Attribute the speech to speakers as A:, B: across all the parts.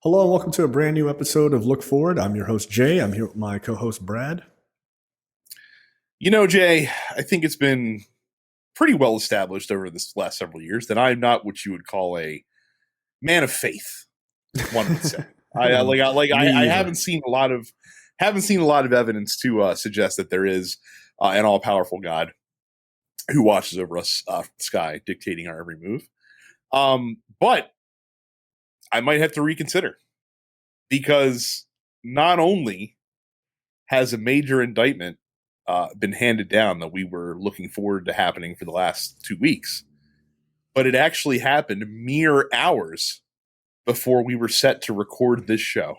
A: Hello and welcome to a brand new episode of Look Forward. I'm your host, Jay. I'm here with my co-host, Brad.
B: Jay, I think it's been pretty well established over this last several years that I'm not what you would call a man of faith. One would say. I haven't seen a lot of evidence to suggest that there is an all powerful God who watches over us from the sky, dictating our every move. But I might have to reconsider, because not only has a major indictment been handed down that we were looking forward to happening for the last 2 weeks, but it actually happened mere hours before we were set to record this show.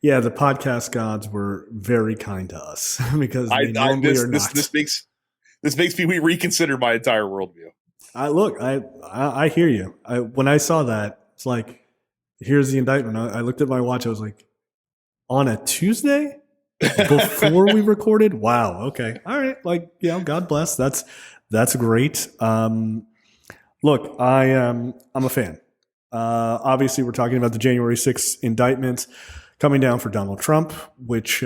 A: Yeah, the podcast gods were very kind to us because they normally are not.
B: This makes me reconsider my entire worldview.
A: I hear you. When I saw that, it's like, here's the indictment. I looked at my watch. I was like, on a Tuesday before we recorded? Wow. Okay. All right. God bless. That's great. Look, I'm a fan. Obviously, we're talking about the January 6th indictments coming down for Donald Trump, which,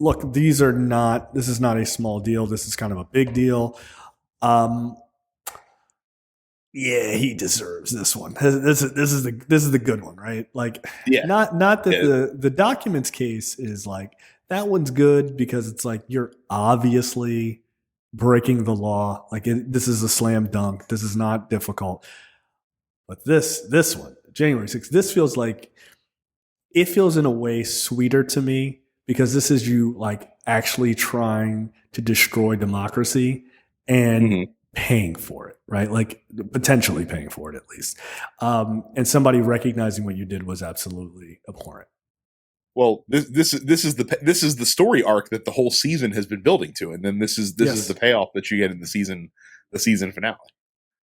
A: look, this is not a small deal. This is kind of a big deal. Yeah, he deserves this one. This is the good one, right? Like,
B: yeah.
A: Not that the documents case is like, that one's good because it's like you're obviously breaking the law. Like, this is a slam dunk. This is not difficult. But this one, January 6th, this feels in a way sweeter to me, because this is you like actually trying to destroy democracy and paying for it, right? Like, potentially paying for it at least. And somebody recognizing what you did was absolutely abhorrent.
B: Well, this is the story arc that the whole season has been building to, and then this is the payoff that you get in the season finale.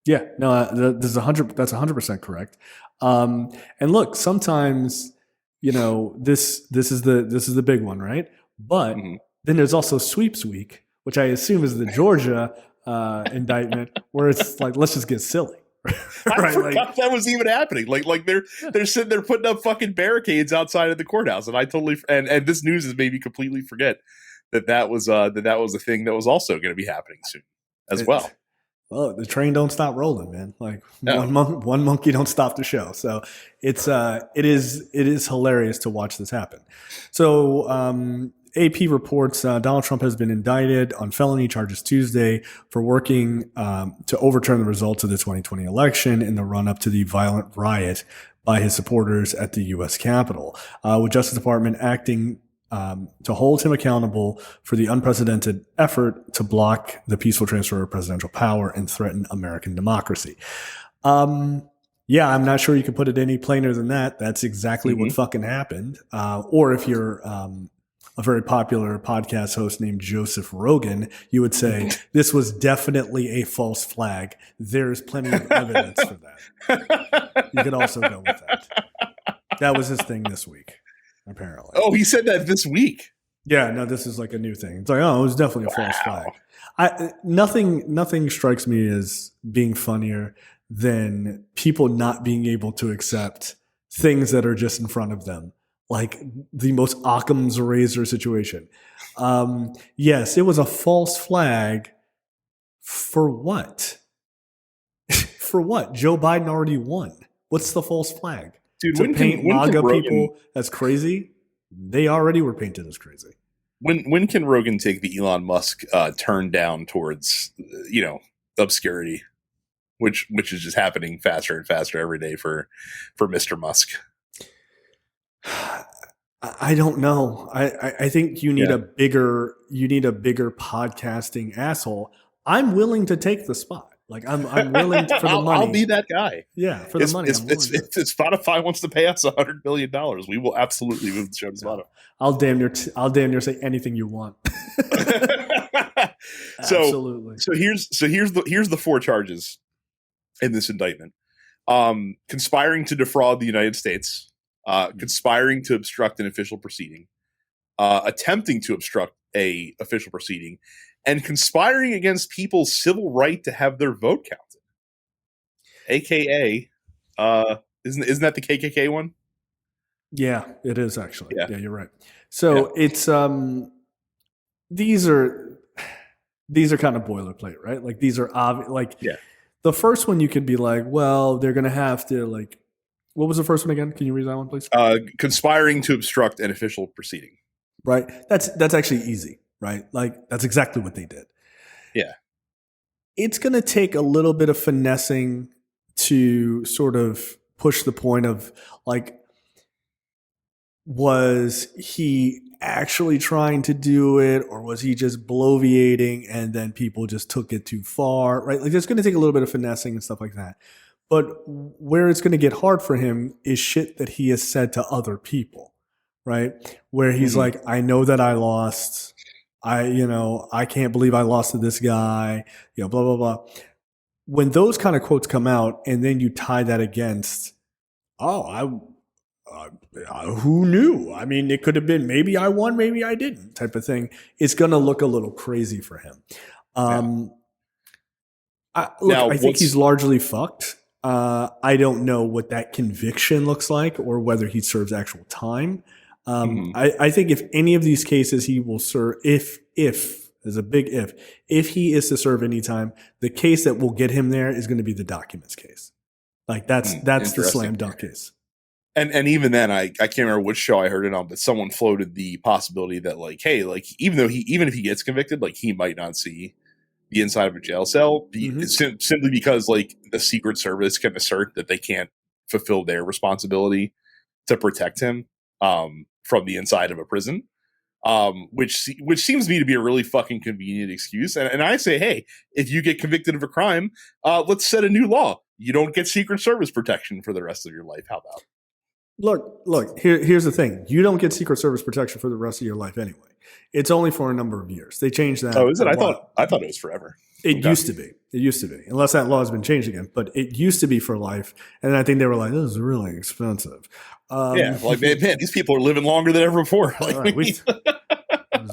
A: Yeah, no, that's 100% correct. And look, sometimes, this is the big one, right? But then there's also sweeps week, which I assume is the Georgia indictment, where it's like, let's just get silly.
B: Right? I forgot that was even happening. Like they're sitting there putting up fucking barricades outside of the courthouse, and I totally and this news has made me completely forget that was a thing that was also going to be happening soon as well.
A: Well, the train don't stop rolling, man. Like, one monkey don't stop the show. So it is hilarious to watch this happen. So AP reports Donald Trump has been indicted on felony charges Tuesday for working to overturn the results of the 2020 election in the run-up to the violent riot by his supporters at the U.S. Capitol, with Justice Department acting to hold him accountable for the unprecedented effort to block the peaceful transfer of presidential power and threaten American democracy. Yeah, I'm not sure you could put it any plainer than that. That's exactly what fucking happened. Or if you're a very popular podcast host named Joseph Rogan, you would say this was definitely a false flag. There's plenty of evidence for that. You could also go with that. That was his thing this week, apparently.
B: Oh, he said that this week.
A: Yeah, no, this is like a new thing. It's like, it was definitely a false flag. Nothing strikes me as being funnier than people not being able to accept things that are just in front of them, like the most Occam's razor situation. Yes, it was a false flag. For what? For what? Joe Biden already won. What's the false flag?
B: Dude,
A: to paint MAGA people as crazy? They already were painted as crazy.
B: When can Rogan take the Elon Musk turn down towards obscurity, which is just happening faster and faster every day for Mr. Musk?
A: I don't know. I think you need a bigger podcasting asshole. I'm willing to take the spot. Like, I'm willing for the money.
B: I'll be that guy.
A: Yeah, for the money.
B: If Spotify wants to pay us $100 million, we will absolutely move the show to Spotify.
A: I'll damn near say anything you want. Absolutely.
B: So here's the 4 charges in this indictment: conspiring to defraud the United States, conspiring to obstruct an official proceeding, attempting to obstruct a official proceeding, and conspiring against people's civil right to have their vote counted, aka Isn't that the KKK one?
A: Yeah, it is actually.
B: Yeah.
A: Yeah, you're right. So it's these are kind of boilerplate, right? Like these are obvious. Like
B: Yeah.
A: the first one, you could be like, well, they're gonna have to like. What was the first one again? Can you read that one, please?
B: Conspiring to obstruct an official proceeding.
A: Right. That's actually easy, right? Like that's exactly what they did.
B: Yeah.
A: It's going to take a little bit of finessing to sort of push the point of like, was he actually trying to do it or was he just bloviating and then people just took it too far, right? Like it's going to take a little bit of finessing and stuff like that. But where it's going to get hard for him is shit that he has said to other people, right? Where he's like, I know that I lost. I can't believe I lost to this guy, blah, blah, blah. When those kind of quotes come out and then you tie that against, who knew? I mean, it could have been maybe I won, maybe I didn't type of thing. It's going to look a little crazy for him. I think he's largely fucked. I don't know what that conviction looks like or whether he serves actual time. I think if any of these cases he will serve, if there's a big if he is to serve any time, the case that will get him there is going to be the documents case. Like that's the slam dunk case.
B: And even then, I can't remember which show I heard it on, but someone floated the possibility that like, hey, like even if he gets convicted, like he might not see the inside of a jail cell simply because like the Secret Service can assert that they can't fulfill their responsibility to protect him from the inside of a prison, which seems to me to be a really fucking convenient excuse. And I say, hey, if you get convicted of a crime, let's set a new law. You don't get Secret Service protection for the rest of your life. How about?
A: Look. Here's the thing: you don't get Secret Service protection for the rest of your life anyway. It's only for a number of years. They changed that.
B: Oh, is it? I thought it was forever.
A: It used to be. It used to be, unless that law has been changed again. But it used to be for life, and I think they were like, "This is really expensive."
B: Like man, these people are living longer than ever before. Like,
A: right, it was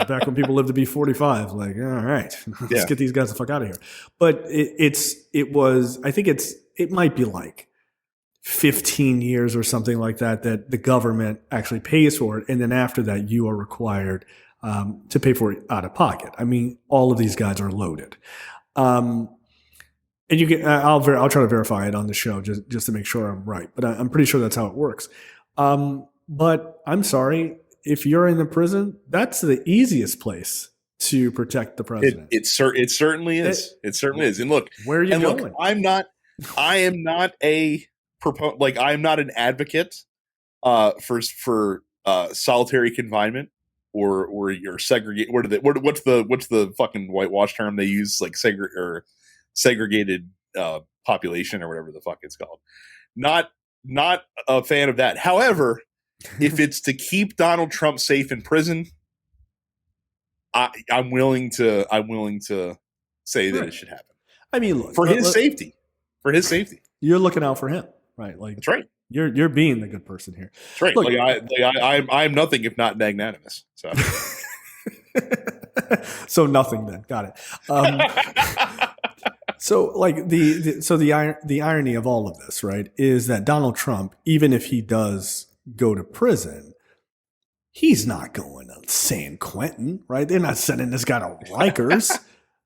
A: back when people lived to be 45. Like, all right, let's get these guys the fuck out of here. But it might be like 15 years or something like that the government actually pays for it, and then after that, you are required to pay for it out of pocket. I mean, all of these guys are loaded. And you can, I'll try to verify it on the show just to make sure I'm right, but I'm pretty sure that's how it works. But I'm sorry, if you're in the prison, that's the easiest place to protect the president.
B: It certainly is. It certainly is. And look,
A: where are you going?
B: Look, I am not I'm not an advocate for solitary confinement or your segregate. What's the fucking whitewash term they use? Like segregated population or whatever the fuck it's called. Not a fan of that. However, if it's to keep Donald Trump safe in prison, I'm willing to say that it should happen.
A: I mean, look,
B: for his safety.
A: You're looking out for him, right? Like
B: that's right.
A: You're being the good person here.
B: That's right. Look, I'm nothing if not magnanimous. So
A: so nothing then. Got it. So like the irony of all of this, right, is that Donald Trump, even if he does go to prison, he's not going to San Quentin, right? They're not sending this guy to Rikers.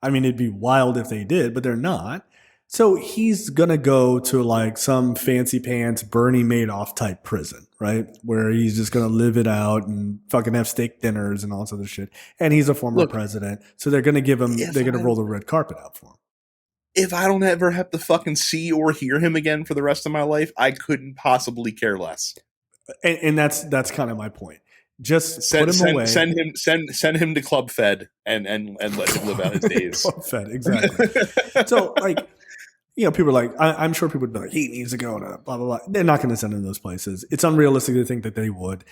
A: I mean, it'd be wild if they did, but they're not. So he's going to go to like some fancy pants Bernie Madoff type prison, right? Where he's just going to live it out and fucking have steak dinners and all this other shit. And he's a former president. So they're going to give him, they're going to roll the red carpet out for him.
B: If I don't ever have to fucking see or hear him again for the rest of my life, I couldn't possibly care less.
A: And that's kind of my point. Just put him away.
B: Send him to Club Fed and let him live out his days.
A: Club Fed, exactly. So like, people are like, I'm sure people would be like, he needs to go to blah, blah, blah. They're not going to send him to those places. It's unrealistic to think that they would.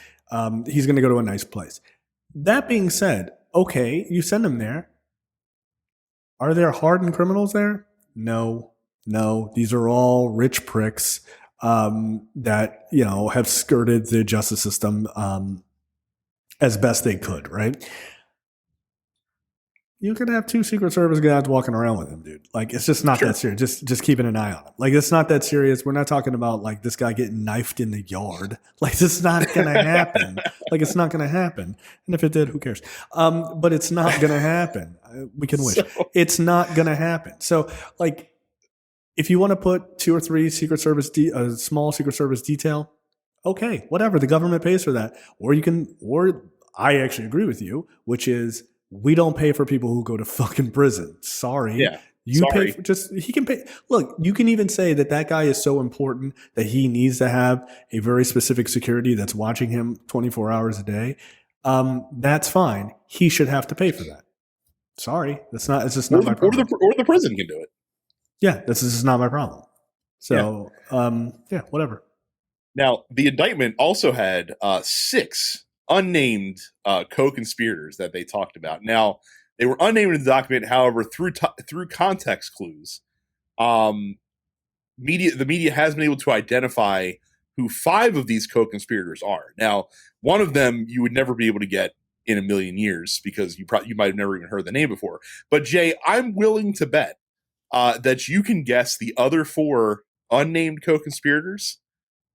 A: He's going to go to a nice place. That being said, okay, you send him there. Are there hardened criminals there? No. These are all rich pricks that, have skirted the justice system as best they could, right? you can have 2 Secret Service guys walking around with him, dude. Like, it's just not that serious. Just keeping an eye on him. Like, it's not that serious. We're not talking about like this guy getting knifed in the yard. Like, this is not going to happen. Like, it's not going to happen. And if it did, who cares? But it's not going to happen. We can wish. It's not going to happen. So, like, if you want to put 2 or 3 Secret Service, a small Secret Service detail, okay, whatever. The government pays for that. Or I actually agree with you, which is, we don't pay for people who go to fucking prison. Sorry.
B: Yeah.
A: Pay for he can pay. Look, you can even say that guy is so important that he needs to have a very specific security that's watching him 24 hours a day. That's fine. He should have to pay for that. Sorry. It's just not my problem.
B: Or the prison can do it.
A: Yeah. This is not my problem. So, whatever.
B: Now, the indictment also had 6 unnamed co-conspirators that they talked about. Now, they were unnamed in the document. However, through context clues, the media has been able to identify who 5 of these co-conspirators are. Now, one of them you would never be able to get in a million years because you might have never even heard the name before. But Jay, I'm willing to bet that you can guess the other 4 unnamed co-conspirators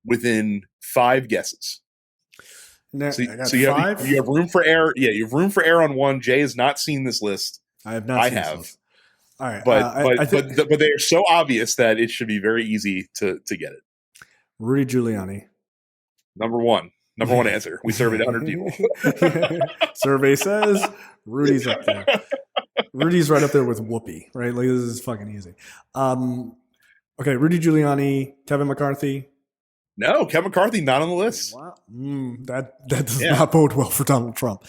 B: within 5 guesses.
A: Now,
B: so you have room for error. Yeah, you have room for error on one. Jay has not seen this list.
A: I have not. I have. This.
B: All right, but they are so obvious that it should be very easy to get it.
A: Rudy Giuliani,
B: number one answer. We surveyed 100 people.
A: Survey says Rudy's up there. Rudy's right up there with Whoopi. Right, like this is fucking easy. Okay, Rudy Giuliani, Kevin McCarthy.
B: No, Kevin McCarthy not on the list.
A: Wow. That does not bode well for Donald Trump.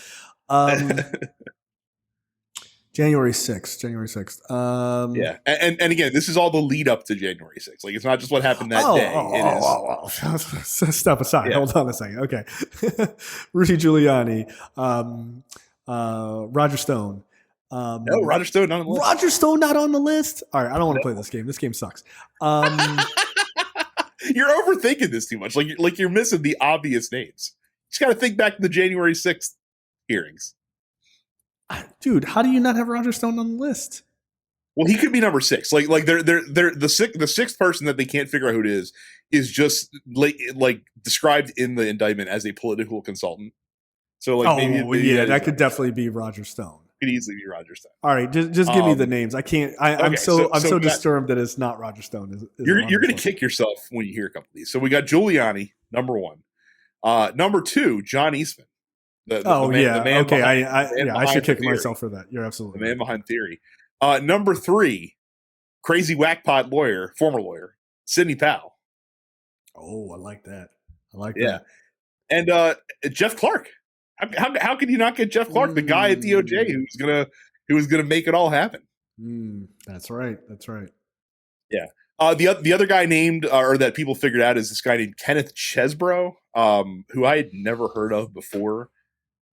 A: January 6th.
B: And again, this is all the lead up to January 6th. Like, it's not just what happened that day.
A: Step aside. Hold on a second. Okay. Rudy Giuliani, Roger Stone.
B: No, Roger Stone not on the list.
A: Roger Stone not on the list? All right, I don't want to play this game. This game sucks.
B: You're overthinking this too much. Like you're missing the obvious names. You just got to think back to the January 6th hearings.
A: Dude, how do you not have Roger Stone on the list?
B: Well, he could be number 6. Like they're the 6th person that they can't figure out who it is just like described in the indictment as a political consultant. So like maybe
A: that could definitely be Roger Stone.
B: Could easily be Roger Stone.
A: All right, just give me the names. I can't. I'm so disturbed that it's not Roger Stone.
B: You're going to kick yourself when you hear a couple of these. So we got Giuliani, number 1. Number 2, John Eastman. The man
A: okay,
B: behind,
A: I should kick myself for that. You're absolutely
B: the man behind theory. Number 3, crazy whackpot lawyer, former lawyer, Sidney Powell.
A: Oh, I like that. That.
B: And Jeff Clark. How can you not get Jeff Clark, the guy at DOJ who was gonna make it all happen?
A: That's right.
B: Yeah. The other guy named or that people figured out is this guy named Kenneth Chesbro, who I had never heard of before.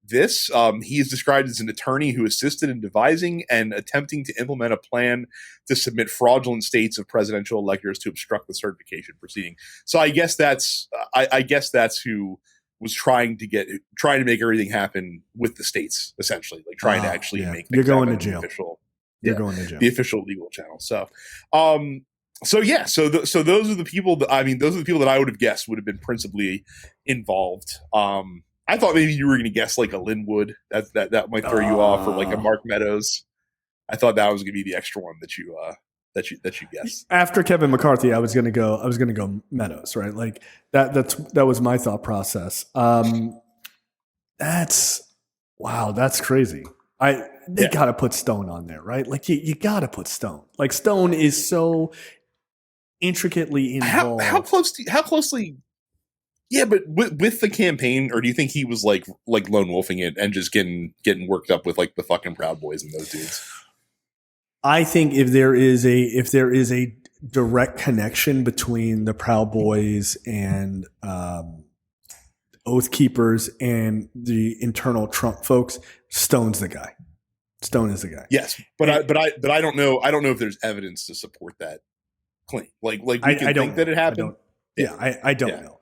B: This he is described as an attorney who assisted in devising and attempting to implement a plan to submit fraudulent states of presidential electors to obstruct the certification proceeding. So I guess that's who was trying to make everything happen with the states, essentially, like trying to actually make
A: you're going to jail.
B: You're going to jail. The official legal channel. So, so those are the people that I would have guessed would have been principally involved. I thought maybe you were going to guess like a Linwood that might throw you off, or like a Mark Meadows. I thought that was going to be the extra one that you guessed.
A: After Kevin McCarthy, I was going to go Meadows, right? Like that was my thought process. That's crazy. They got to put Stone on there, right? Like you got to put Stone. Like Stone is so intricately involved.
B: How closely? Yeah, but with the campaign, or do you think he was like lone wolfing it and just getting worked up with like the fucking Proud Boys and those dudes?
A: I think if there is a direct connection between the Proud Boys and Oath Keepers and the internal Trump folks, Stone's the guy. Stone is the guy.
B: Yes, but I don't know. I don't know if there's evidence to support that claim. Like we can think that it happened.
A: I don't know.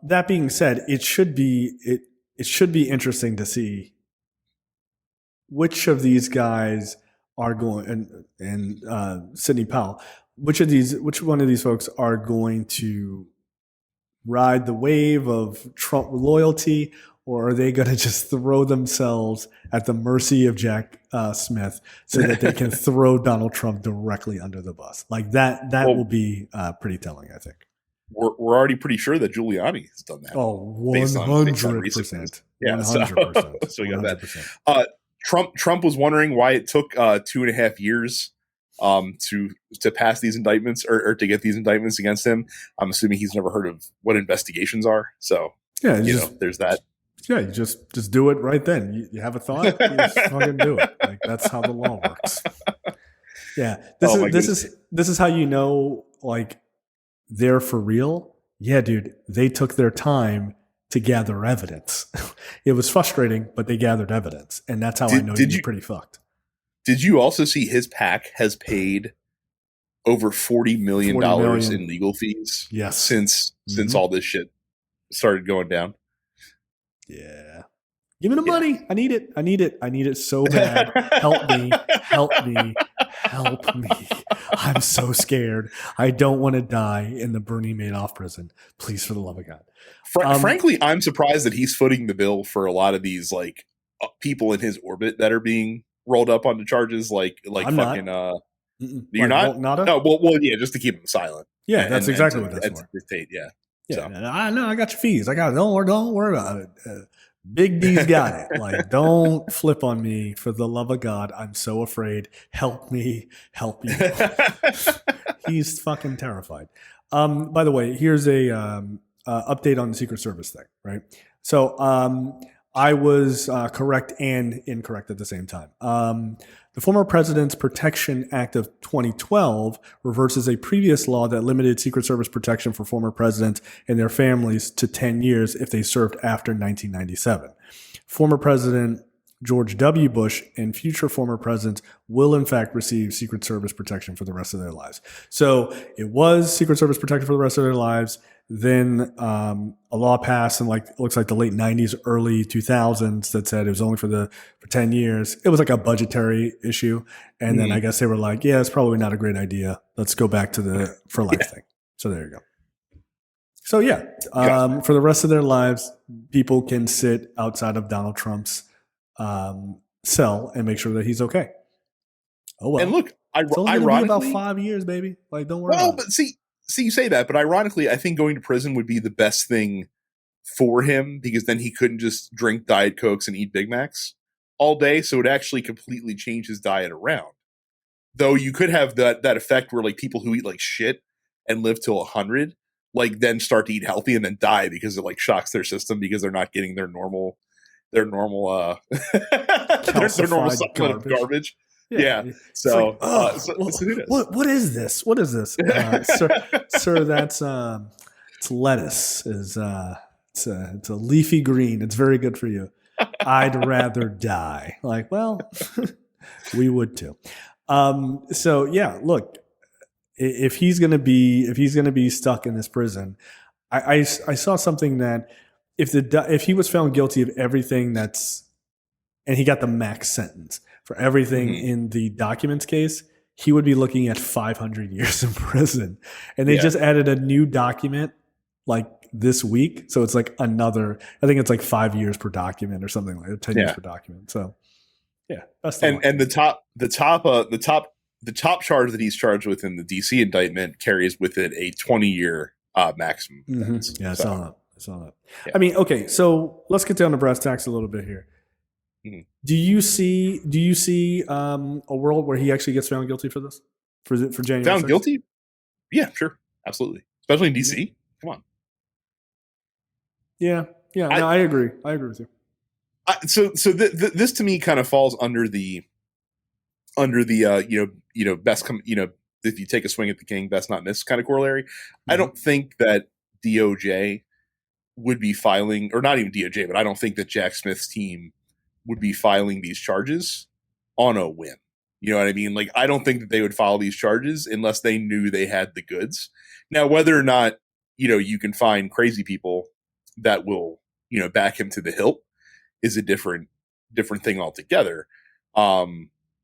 A: That being said, it should be interesting to see which of these guys are going, and Sidney Powell, which one of these folks are going to ride the wave of Trump loyalty, or are they going to just throw themselves at the mercy of Jack Smith so that they can throw Donald Trump directly under the bus? Like that will be pretty telling, I think.
B: We're already pretty sure that Giuliani has done that.
A: Oh, 100%.
B: Yeah,
A: 100%.
B: So we got that. Trump was wondering why it took 2.5 years to pass these indictments or to get these indictments against him. I'm assuming he's never heard of what investigations are. So
A: yeah,
B: there's that. Yeah,
A: you just do it right then. You have a thought, you just fucking do it. Like that's how the law works. Yeah, this is how you know, like, they're for real. Yeah, dude, they took their time to gather evidence. It was frustrating, but they gathered evidence, and that's how I know you're pretty fucked.
B: Did you also see his PAC has paid over $40 million in legal fees?
A: Yes,
B: since all this shit started going down.
A: Yeah, give me the money. I need it. I need it so bad. Help me. I'm so scared. I don't want to die in the Bernie Madoff prison. Please, for the love of God.
B: Frankly, I'm surprised that he's footing the bill for a lot of these like people in his orbit that are being rolled up onto charges. Like
A: I'm
B: fucking.
A: Not.
B: You're not. No. Well, yeah, just to keep him silent.
A: Yeah, that's exactly what that's for.
B: Dictate, yeah.
A: So. I know. I got your fees. I got it. Don't worry about it. Big D's got it. Like, don't flip on me, for the love of God. I'm so afraid. Help me. He's fucking terrified. By the way, here's a update on the Secret Service thing, right? So I was correct and incorrect at the same time. The former President's Protection Act of 2012 reverses a previous law that limited Secret Service protection for former presidents and their families to 10 years if they served after 1997. Former President George W. Bush and future former presidents will, in fact, receive Secret Service protection for the rest of their lives. So it was Secret Service protection for the rest of their lives. Then a law passed in looks like the late 90s, early 2000s that said it was only for 10 years. It was like a budgetary issue. And then I guess they were like, yeah, it's probably not a great idea. Let's go back to the for life thing. So there you go. So yeah, for the rest of their lives, people can sit outside of Donald Trump's cell and make sure that he's okay. Oh well.
B: And look,
A: it's only gonna be about 5 years, baby. Like, don't worry.
B: Well, but see, you say that, but ironically, I think going to prison would be the best thing for him because then he couldn't just drink Diet Cokes and eat Big Macs all day. So it actually completely changed his diet around. Though you could have that effect where like people who eat like shit and live till 100, like then start to eat healthy and then die because it like shocks their system because they're not getting their normal their normal supplement of garbage. Yeah. So,
A: what is this? What is this, sir? That's it's lettuce. It's a leafy green. It's very good for you. I'd rather die. Like, well, we would too. So yeah, look, if he's gonna be stuck in this prison, I saw something that if he was found guilty of everything and he got the max sentence for everything in the documents case, he would be looking at 500 years in prison. And they just added a new document like this week. So it's like I think it's like 5 years per document or something like that, 10 years per document. So yeah.
B: And the top charge that he's charged with in the DC indictment carries with it a 20-year maximum.
A: Yeah, I saw that. Yeah. I mean, okay, so let's get down to brass tacks a little bit here. Do you see a world where he actually gets found guilty for this? For January 6th?
B: Found guilty? Yeah, sure. Absolutely. Especially in DC. Come on.
A: Yeah. No, I agree. I agree with you.
B: So this to me kind of falls under the best if you take a swing at the king, best not miss kind of corollary. I don't think that DOJ would be filing, or not even DOJ, but I don't think that Jack Smith's team would be filing these charges on a whim. You know what I mean? Like, I don't think that they would file these charges unless they knew they had the goods. Now, whether or not, you can find crazy people that will, back him to the hilt is a different thing altogether.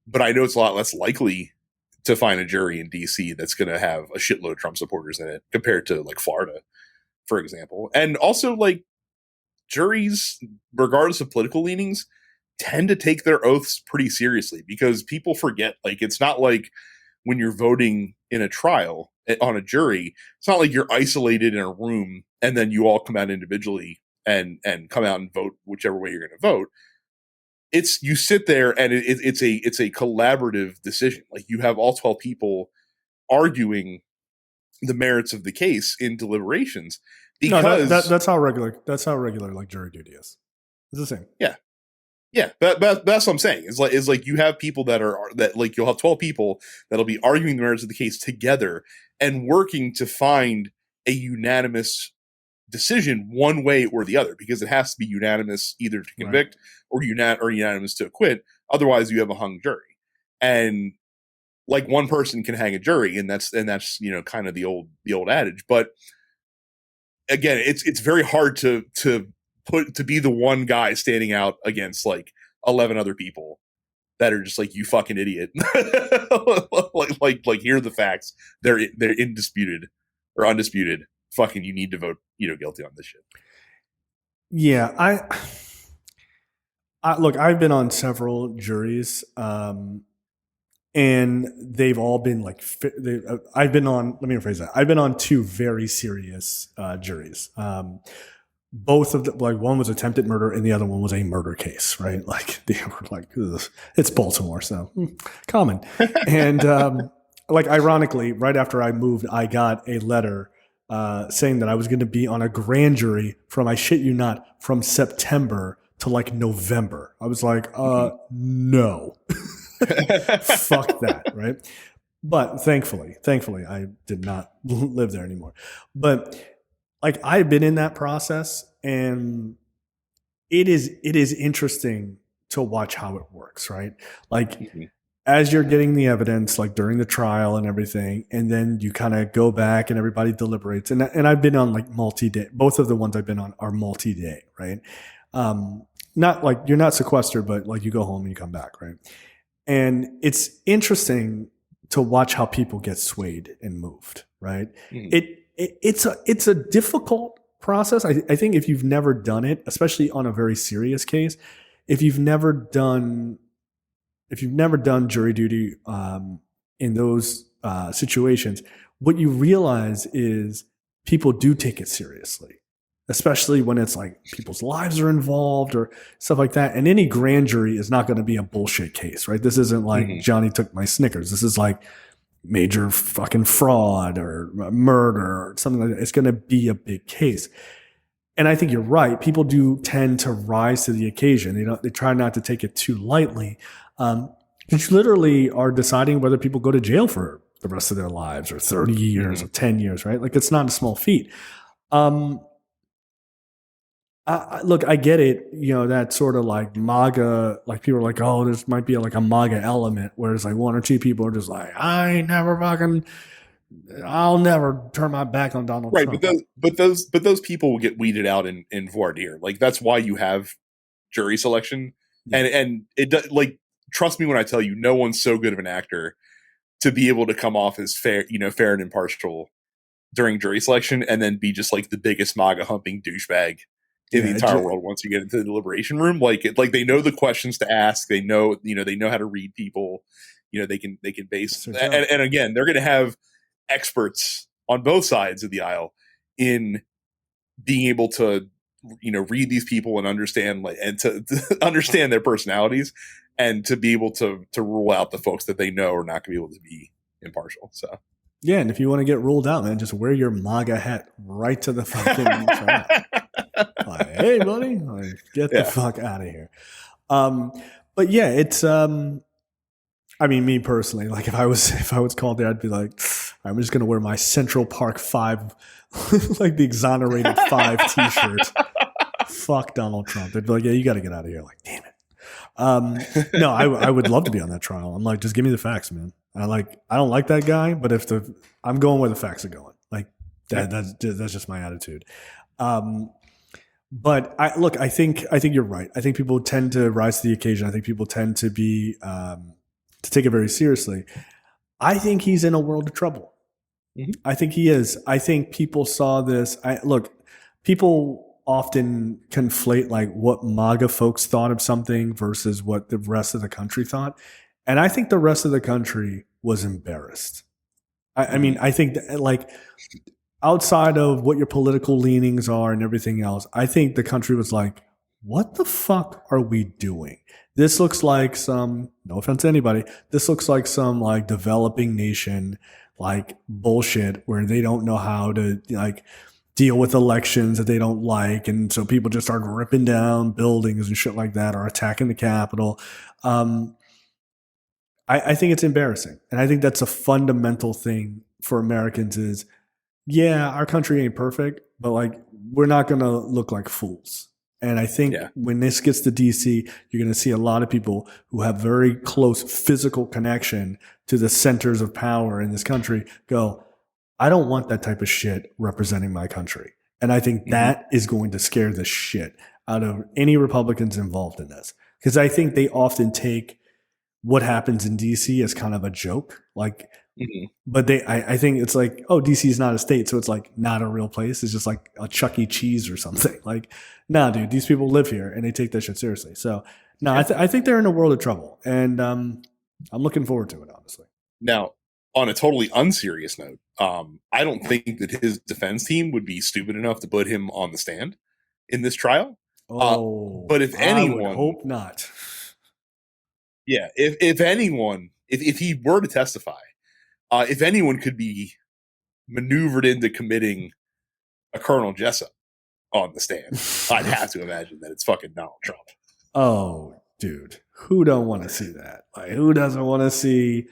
B: But I know it's a lot less likely to find a jury in DC that's going to have a shitload of Trump supporters in it compared to like Florida, for example. And also, like, juries, regardless of political leanings, tend to take their oaths pretty seriously because people forget, like, it's not like when you're voting in a trial on a jury, it's not like you're isolated in a room and then you all come out individually and come out and vote whichever way you're going to vote. It's you sit there and it's a collaborative decision. Like, you have all 12 people arguing the merits of the case in deliberations because
A: that's how regular like jury duty is. It's the same.
B: Yeah, but that's what I'm saying. Is like you have people that like you'll have 12 people that'll be arguing the merits of the case together and working to find a unanimous decision one way or the other, because it has to be unanimous either to convict or unanimous to acquit. Otherwise, you have a hung jury, and like one person can hang a jury, and that's kind of the old adage. But again, it's very hard to be the one guy standing out against like 11 other people that are just like, you fucking idiot. like here are the facts. They're indisputed or undisputed. Fucking, you need to vote, guilty on this shit.
A: Yeah, I look, I've been on several juries, and they've all been like, I've been on, let me rephrase that. I've been on two very serious juries. Both of them, like, one was attempted murder and the other one was a murder case, right? Like, they were like, ugh, it's Baltimore, so common. And like, ironically, right after I moved, I got a letter saying that I was going to be on a grand jury from, I shit you not, from September to like November. I was like, no, fuck that, right? But thankfully, I did not live there anymore. But like, I've been in that process, and it is interesting to watch how it works, right? Like, as you're getting the evidence, like during the trial and everything, and then you kind of go back and everybody deliberates. And I've been on like multi-day. Both of the ones I've been on are multi-day, right? Not like you're not sequestered, but like you go home and you come back, right? And it's interesting to watch how people get swayed and moved, right? It's a difficult process. I think if you've never done it, especially on a very serious case, if you've never done jury duty in those situations, what you realize is people do take it seriously, especially when it's like people's lives are involved or stuff like that. And any grand jury is not going to be a bullshit case, right? This isn't like Johnny took my Snickers. This is like major fucking fraud or murder or something like that. It's going to be a big case. And I think you're right. People do tend to rise to the occasion. They try not to take it too lightly. You literally are deciding whether people go to jail for the rest of their lives or 30 years or 10 years, right? Like, it's not a small feat. Look, I get it. That sort of like MAGA, like people are like, oh, there might be like a MAGA element, whereas like one or two people are just like, I'll never turn my back on Donald Trump.
B: Right, but those people will get weeded out in voir dire. Like, that's why you have jury selection, and it does, like, trust me when I tell you, no one's so good of an actor to be able to come off as fair and impartial during jury selection, and then be just like the biggest MAGA humping douchebag in the entire world once you get into the deliberation room. Like they know the questions to ask. They know how to read people. They can base and again, they're going to have experts on both sides of the aisle in being able to read these people and understand and to understand their personalities and to be able to rule out the folks that they know are not going to be able to be impartial. So
A: yeah, and if you want to get ruled out, man, just wear your MAGA hat right to the fucking trial. Like, hey, buddy, like, get the fuck out of here. But yeah, it's I mean, me personally, like if I was called there, I'd be like, I'm just gonna wear my Central Park 5, like the exonerated 5 T-shirt. Fuck Donald Trump. They'd be like, yeah, you got to get out of here. Like, damn it. No, I would love to be on that trial. I'm like, just give me the facts, man. I don't like that guy, but I'm going where the facts are going. Like that's just my attitude. But I think you're right. I think people tend to rise to the occasion. I think people tend to be to take it very seriously. I think he's in a world of trouble. Mm-hmm. I think he is. I think people saw this. People often conflate like what MAGA folks thought of something versus what the rest of the country thought. And I think the rest of the country was embarrassed. I mean, I think that, like, outside of what your political leanings are and everything else, I think the country was like, what the fuck are we doing? This looks like some, no offense to anybody, this looks like some like developing nation, like bullshit where they don't know how to like deal with elections that they don't like. And so people just start ripping down buildings and shit like that or attacking the Capitol. I think it's embarrassing. And I think that's a fundamental thing for Americans is, yeah, our country ain't perfect, but like we're not going to look like fools. And I think when this gets to DC, you're going to see a lot of people who have very close physical connection to the centers of power in this country go, I don't want that type of shit representing my country. And I think that is going to scare the shit out of any Republicans involved in this. Because I think they often take what happens in DC as kind of a joke. Like, but I think it's like, oh, DC is not a state, so it's like not a real place. It's just like a Chuck E. Cheese or something. Like, nah, dude, these people live here and they take that shit seriously. So, no, I think they're in a world of trouble, and I'm looking forward to it, honestly.
B: Now, on a totally unserious note, I don't think that his defense team would be stupid enough to put him on the stand in this trial. But if anyone,
A: I would hope not.
B: Yeah, if anyone, if he were to testify, if anyone could be maneuvered into committing a Colonel Jessup on the stand, I'd have to imagine that it's fucking Donald Trump.
A: Oh, dude, who don't want to see that? Like, who doesn't want to see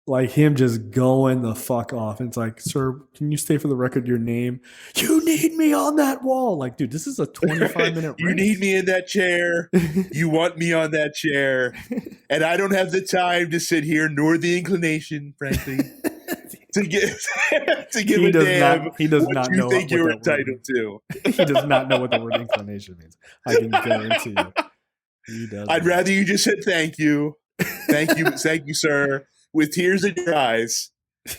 A: like him just going the fuck off? And it's like, sir, can you stay for the record your name? You need me on that wall. Like, dude, this is a 25-minute
B: You need me in that chair. You want me on that chair. And I don't have the time to sit here, nor the inclination, frankly, to give a damn
A: he does not
B: what
A: know
B: you think you're entitled to.
A: He does not know what the word inclination means. I can guarantee you. He does.
B: I'd rather you just said thank you. Thank you, sir, with tears in your eyes,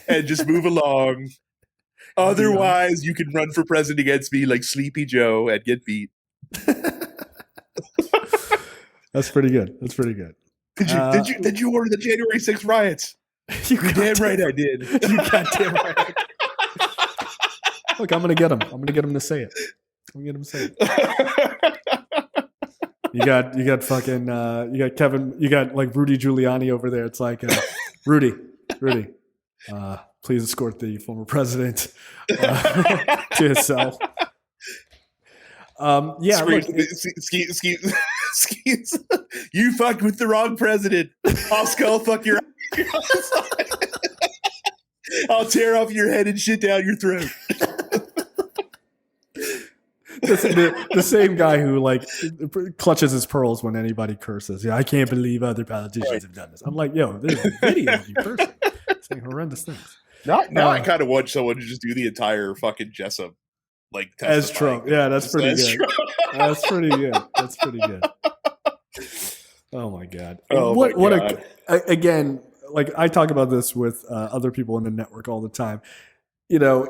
B: and just move along. Otherwise, you can run for president against me like Sleepy Joe and get beat.
A: That's pretty good. That's pretty good.
B: Did you order the January 6th riots? You're damn right I did.
A: You goddamn right. Look, I'm gonna get him. I'm gonna get him to say it. I'm gonna get him to say it. You got fucking you got Kevin, you got like Rudy Giuliani over there. It's like Rudy, please escort the former president to his cell.
B: Excuse. You fucked with the wrong president. I'll skull fuck your I'll tear off your head and shit down your throat.
A: The same guy who like clutches his pearls when anybody curses. Yeah, I can't believe other politicians have done this. I'm like, yo, there's a video of you cursing, saying horrendous things.
B: Now I kind of want someone to just do the entire fucking Jessup like
A: as Trump. Yeah, that's pretty good. That's pretty good. That's pretty good. Oh my god. Again, like I talk about this with other people in the network all the time. You know,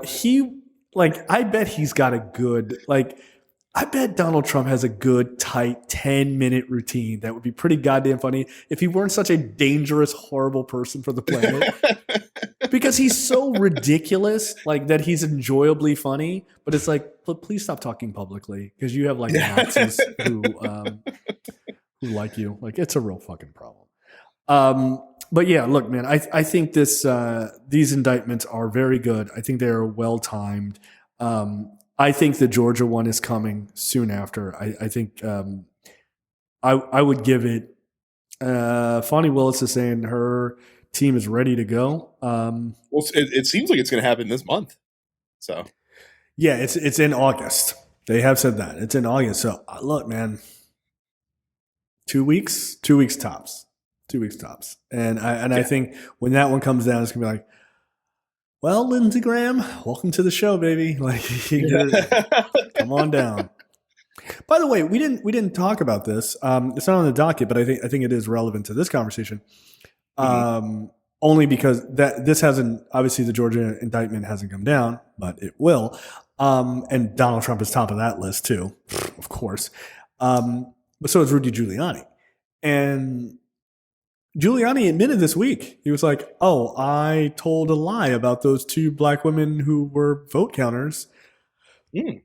A: I bet he's got a good, I bet Donald Trump has a good, tight 10-minute routine that would be pretty goddamn funny if he weren't such a dangerous, horrible person for the planet. Because he's so ridiculous, like that he's enjoyably funny. But it's like, but please stop talking publicly because you have like Nazis who like you. Like it's a real fucking problem. But yeah, look, man, I think these indictments are very good. I think they are well timed. I think the Georgia one is coming soon after. I think I would give it. Fonnie Willis is saying her team is ready to go.
B: Well, it seems like it's going to happen this month. So
A: yeah, it's in August. They have said that it's in August. So look, man, 2 weeks tops. 2 weeks tops. And I think when that one comes down, it's gonna be like, well, Lindsey Graham, welcome to the show, baby. Like, come on down. By the way, we didn't talk about this. It's not on the docket, but I think it is relevant to this conversation. Only because this hasn't, obviously the Georgia indictment hasn't come down, but it will. And Donald Trump is top of that list too, of course. But so is Rudy Giuliani. And Giuliani admitted this week, he was like, oh, I told a lie about those 2 black women who were vote counters in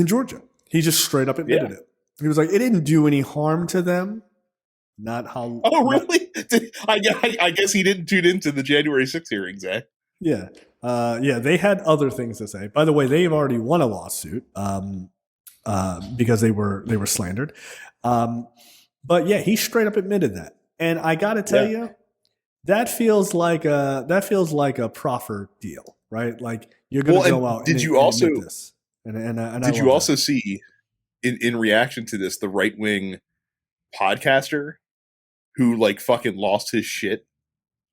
A: Georgia. He just straight up admitted it. He was like, it didn't do any harm to them. Not how.
B: Oh, really? I guess he didn't tune into the January 6th hearings, eh?
A: Yeah. They had other things to say. By the way, they've already won a lawsuit because they were slandered. But yeah, he straight up admitted that. And I got to tell you, that feels like a proffer deal, right? Like you're going to go out.
B: Did you also
A: admit this? And
B: did you also see in reaction to this the right wing podcaster who like fucking lost his shit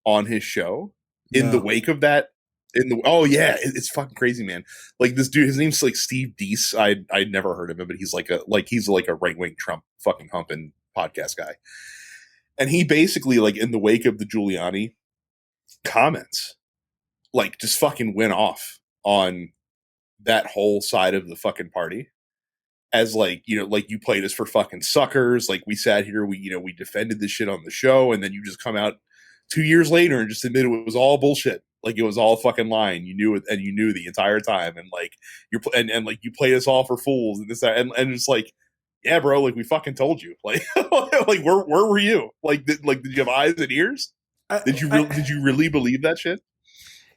B: on his show in the wake of that? It's fucking crazy, man. Like this dude, his name's like Steve Deese. I'd never heard of him, but he's like a right wing Trump fucking humping podcast guy. And he basically, like, in the wake of the Giuliani comments, like, just fucking went off on that whole side of the fucking party. As, like, you know, like, you played us for fucking suckers. Like, we sat here, we defended this shit on the show, and then you just come out 2 years later and just admit it was all bullshit. Like, it was all fucking lying. You knew it, and you knew the entire time. And, like, like, you played us all for fools, and this, that, and it's like, yeah, bro, like we fucking told you. Like, like where were you? Like, did you have eyes and ears? Did you really believe that shit?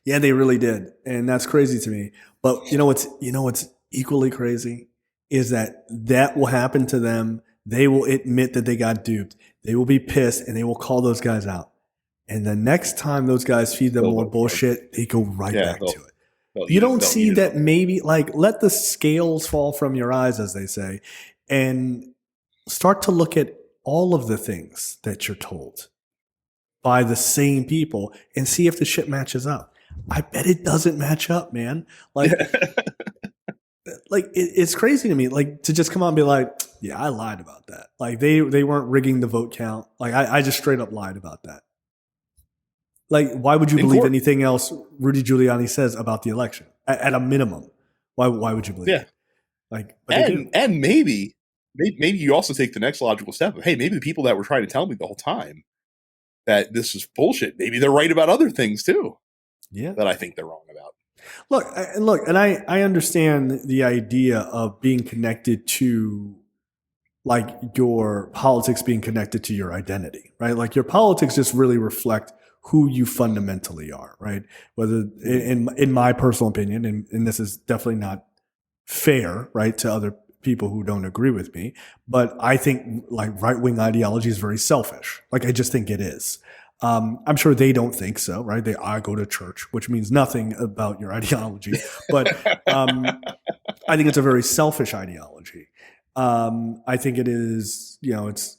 A: Yeah, they really did, and that's crazy to me. But you know what's equally crazy is that will happen to them. They will admit that they got duped. They will be pissed, and they will call those guys out. And the next time those guys feed them more bullshit, they go right back to it. You don't see that maybe like let the scales fall from your eyes, as they say. And start to look at all of the things that you're told by the same people and see if the shit matches up. I bet it doesn't match up, man. Like, it's crazy to me, like to just come out and be like, yeah, I lied about that. Like they weren't rigging the vote count. Like I just straight up lied about that. Like, why would you believe anything else Rudy Giuliani says about the election? At a minimum, why would you believe it? Like,
B: and maybe you also take the next logical step of, hey, maybe the people that were trying to tell me the whole time that this is bullshit, maybe they're right about other things too.
A: Yeah,
B: that I think they're wrong about.
A: Look, and I understand the idea of being connected to, like, your politics being connected to your identity, right? Like your politics just really reflect who you fundamentally are, right? Whether in my personal opinion, and this is definitely not fair, right, to other people who don't agree with me, but I think like right-wing ideology is very selfish. Like I just think it is. I'm sure they don't think so, right? I go to church, which means nothing about your ideology, but I think it's a very selfish ideology. I think it is, it's,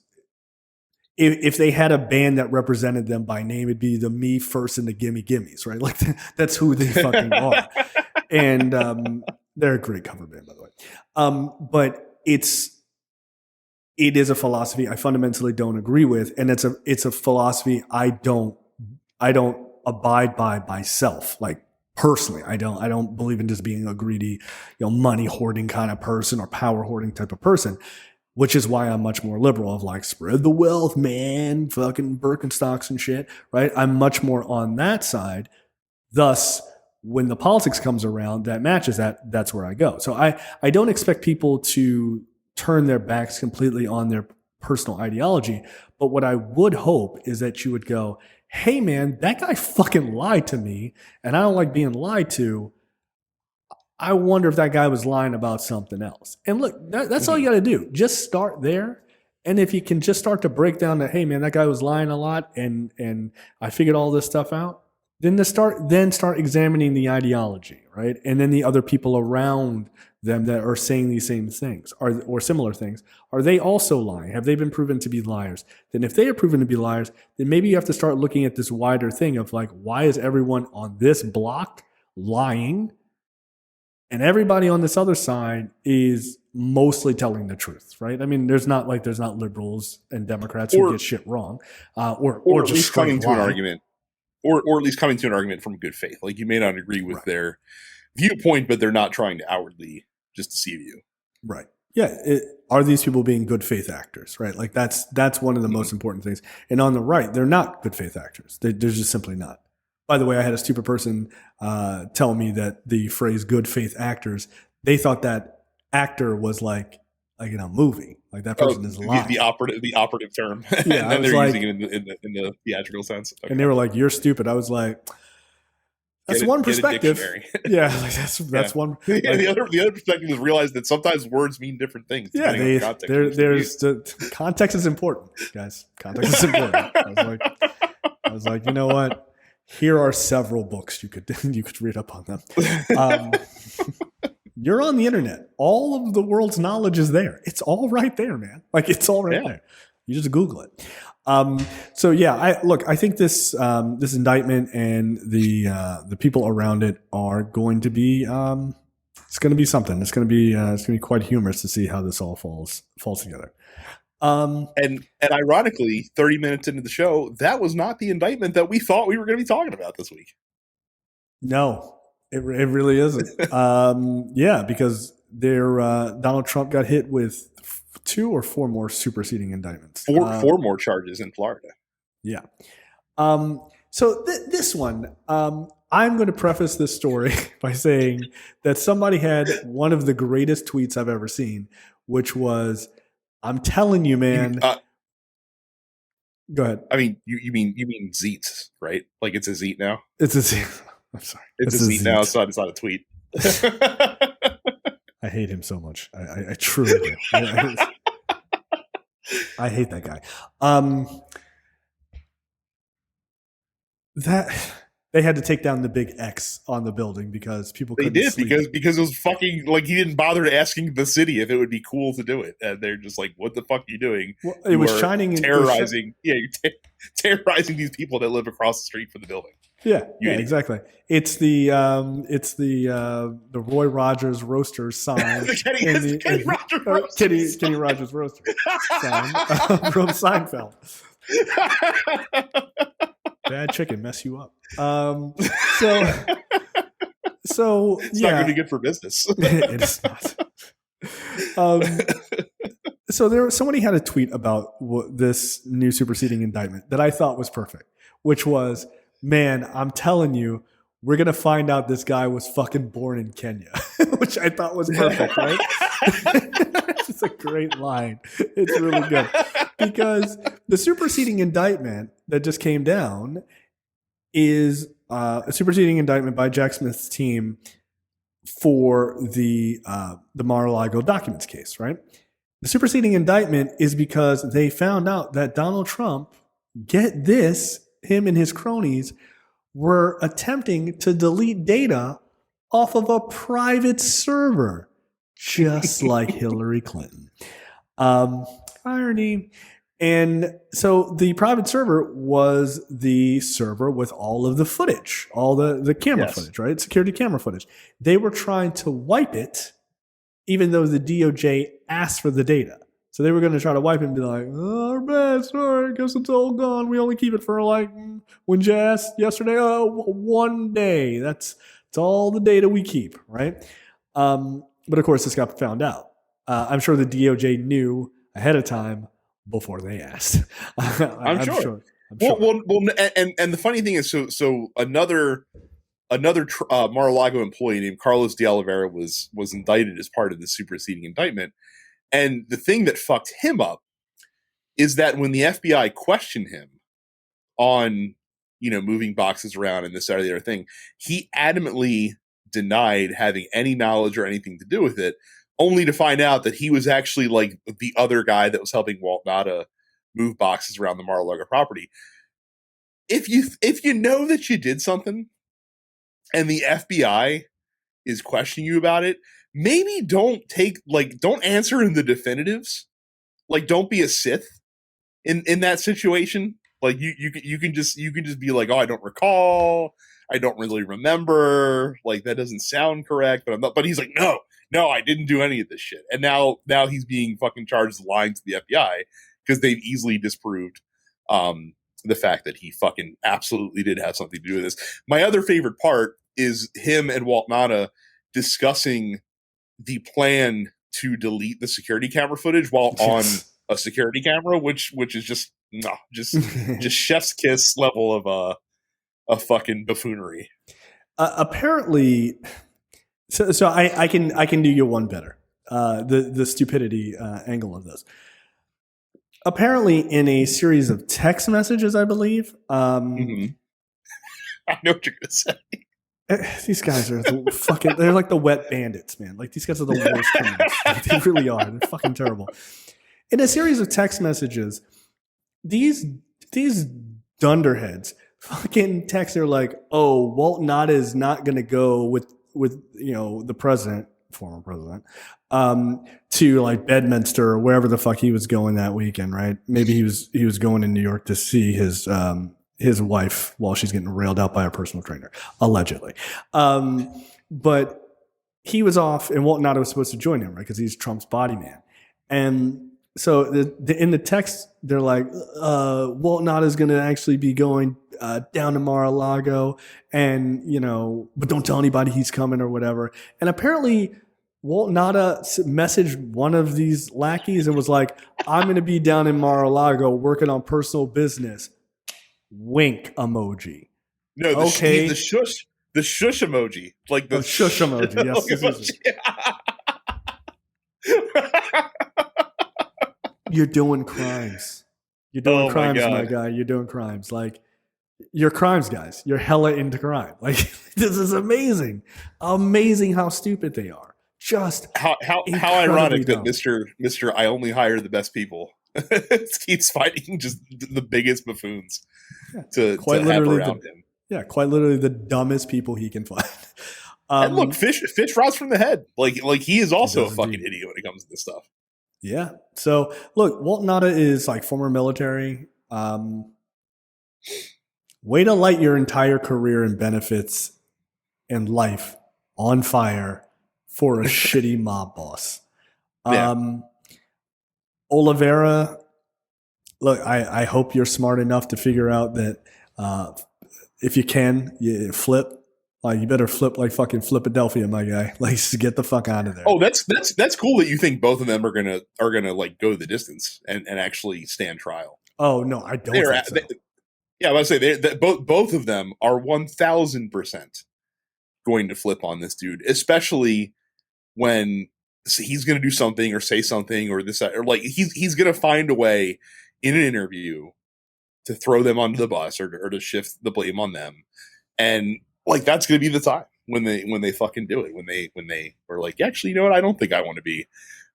A: if they had a band that represented them by name, it'd be the Me First and the Gimme Gimmes, right? Like that's who they fucking are. And they're a great cover band, by the way. But it is a philosophy I fundamentally don't agree with, and it's a philosophy I don't abide by myself. Like personally, I don't believe in just being a greedy, money hoarding kind of person or power hoarding type of person. Which is why I'm much more liberal of like spread the wealth, man, fucking Birkenstocks and shit, right? I'm much more on that side. Thus, when the politics comes around that matches that's where I go. So I don't expect people to turn their backs completely on their personal ideology. But what I would hope is that you would go, hey man, that guy fucking lied to me and I don't like being lied to. I wonder if that guy was lying about something else. And look, that's all you got to do. Just start there. And if you can just start to break down that, hey man, that guy was lying a lot and I figured all this stuff out, then start examining the ideology, right? And then the other people around them that are saying these same things or similar things, are they also lying? Have they been proven to be liars? Then if they are proven to be liars, then maybe you have to start looking at this wider thing of like, why is everyone on this block lying? And everybody on this other side is mostly telling the truth, right? I mean, there's not liberals and Democrats who get shit wrong, or
B: at
A: just
B: least coming
A: straight
B: to an
A: lie.
B: argument, or at least coming to an argument from good faith. Like, you may not agree with their viewpoint, but they're not trying to outwardly just deceive you.
A: Right. Yeah. Are these people being good faith actors, right? Like that's one of the most important things. And on the right, they're not good faith actors. They're just simply not. By the way, I had a stupid person tell me that the phrase "good faith actors," they thought that actor was like in a movie, like that person is lying.
B: The operative term.
A: Yeah,
B: and then they're using it in the theatrical sense. Okay.
A: And they were like, "You're stupid." I was like, "That's one perspective." Yeah, like that's one. Like,
B: the other perspective is realize that sometimes words mean different things.
A: Yeah, there's the context is important, guys. Context is important. I was like, you know what? Here are several books you could read up on them. You're on the internet. All of the world's knowledge is there. It's all right there, man. Like it's all right there. You just Google it. So yeah, I think this indictment and the people around it are going to be it's going to be something. It's going to be quite humorous to see how this all falls together.
B: And ironically, 30 minutes into the show, that was not the indictment that we thought we were going to be talking about this week.
A: No, it really isn't. Yeah, because Donald Trump got hit with 2 or 4 more superseding indictments.
B: 4 more charges in Florida.
A: Yeah. So this one, I'm going to preface this story by saying that somebody had one of the greatest tweets I've ever seen, which was, "I'm telling you, man." Go ahead.
B: I mean, you mean Zeets, right? Like it's a Zeet now.
A: It's a Zeet. I'm sorry.
B: It's a Zeet now. It's not a tweet.
A: I hate him so much. I truly do. I hate that guy. That they had to take down the big X on the building because people couldn't sleep.
B: because it was fucking like he didn't bother asking the city if it would be cool to do it, and they're just like, "What the fuck are you doing?"
A: Well, it was shining,
B: terrorizing. You're terrorizing these people that live across the street from the building.
A: Yeah, exactly. It's the Roy Rogers Roasters sign. Kenny Rogers Roasters sign from Seinfeld. Bad chicken mess you up. So
B: it's not going to be good for business.
A: It is not. So somebody had a tweet about this new superseding indictment that I thought was perfect, which was, "Man, I'm telling you, we're going to find out this guy was fucking born in Kenya," which I thought was perfect, right? It's a great line. It's really good. Because the superseding indictment that just came down is a superseding indictment by Jack Smith's team for the Mar-a-Lago documents case, right? The superseding indictment is because they found out that Donald Trump, get this, him and his cronies were attempting to delete data off of a private server, just like Hillary Clinton. Irony. And so the private server was the server with all of the footage, all the camera footage, right? Security camera footage. They were trying to wipe it, even though the DOJ asked for the data. So they were going to try to wipe it and be like, "Oh, our bad, sorry, I guess it's all gone. We only keep it for when you asked yesterday, 1 day. That's all the data we keep," right? But of course, this got found out. I'm sure the DOJ knew ahead of time before they asked. I'm sure.
B: Well, and the funny thing is, so another Mar-a-Lago employee named Carlos de Oliveira was indicted as part of the superseding indictment. And the thing that fucked him up is that when the FBI questioned him on, moving boxes around and this, that, or the other thing, he adamantly denied having any knowledge or anything to do with it, only to find out that he was actually like the other guy that was helping Walt Nada move boxes around the Mar-a-Lago property. If you know that you did something and the FBI is questioning you about it, maybe don't answer in the definitives. Like, don't be a Sith in that situation. Like you can just be like, "Oh, I don't recall. I don't really remember. Like, that doesn't sound correct, but I'm not. But he's like, no, I didn't do any of this shit. And now he's being fucking charged with lying to the FBI because they've easily disproved the fact that he fucking absolutely did have something to do with this. My other favorite part is him and Walt Nada discussing the plan to delete the security camera footage while on a security camera, which is just chef's kiss level of a fucking buffoonery.
A: Apparently, so I can do you one better. The stupidity angle of this. Apparently, in a series of text messages, I believe.
B: I know what you're gonna say.
A: These guys are they're like the wet bandits, man. Like, these guys are the worst criminals. Like, they really are. They're fucking terrible. In a series of text messages, these dunderheads fucking text. They're like, "Oh, Walt Nada is not going to go with the president, former president, to like Bedminster or wherever the fuck he was going that weekend, right? Maybe he was going in New York to see his wife while she's getting railed out by a personal trainer, allegedly. But he was off, and Walt Nada was supposed to join him, right? Because he's Trump's body man. And so in the text, they're like, Walt Nada is going to actually be going down to Mar-a-Lago, and but don't tell anybody he's coming or whatever. And apparently, Walt Nada messaged one of these lackeys and was like, "I'm going to be down in Mar-a-Lago working on personal business." Wink emoji.
B: No, the shush emoji, like the
A: shush emoji. Yes, You're doing crimes. You're doing crimes, my guy. You're doing crimes. Like, you're crimes, guys. You're hella into crime. Like, this is amazing. Amazing how stupid they are. Just
B: how ironic that Mr. I only hire the best people keeps fighting just the biggest buffoons to have around him.
A: Yeah, quite literally the dumbest people he can find.
B: And look, fish rots from the head. Like he is also a fucking idiot when it comes to this stuff.
A: Yeah. So look, Walt Nada is like former military. Way to light your entire career and benefits and life on fire for a shitty mob boss. Oliveira, look, I hope you're smart enough to figure out that if you can, you flip. Like, you better flip like fucking Philadelphia, my guy. Like, just get the fuck out of there.
B: Oh, that's cool that you think both of them are gonna like go the distance and actually stand trial.
A: Oh no, I don't think so.
B: Yeah, I was say both of them are 1,000% going to flip on this dude, especially when he's going to do something or say something or this, or like he's going to find a way in an interview to throw them under the bus or to shift the blame on them. And like, that's going to be the time when they fucking do it, when they are like, actually, you know what? I don't think I want to be,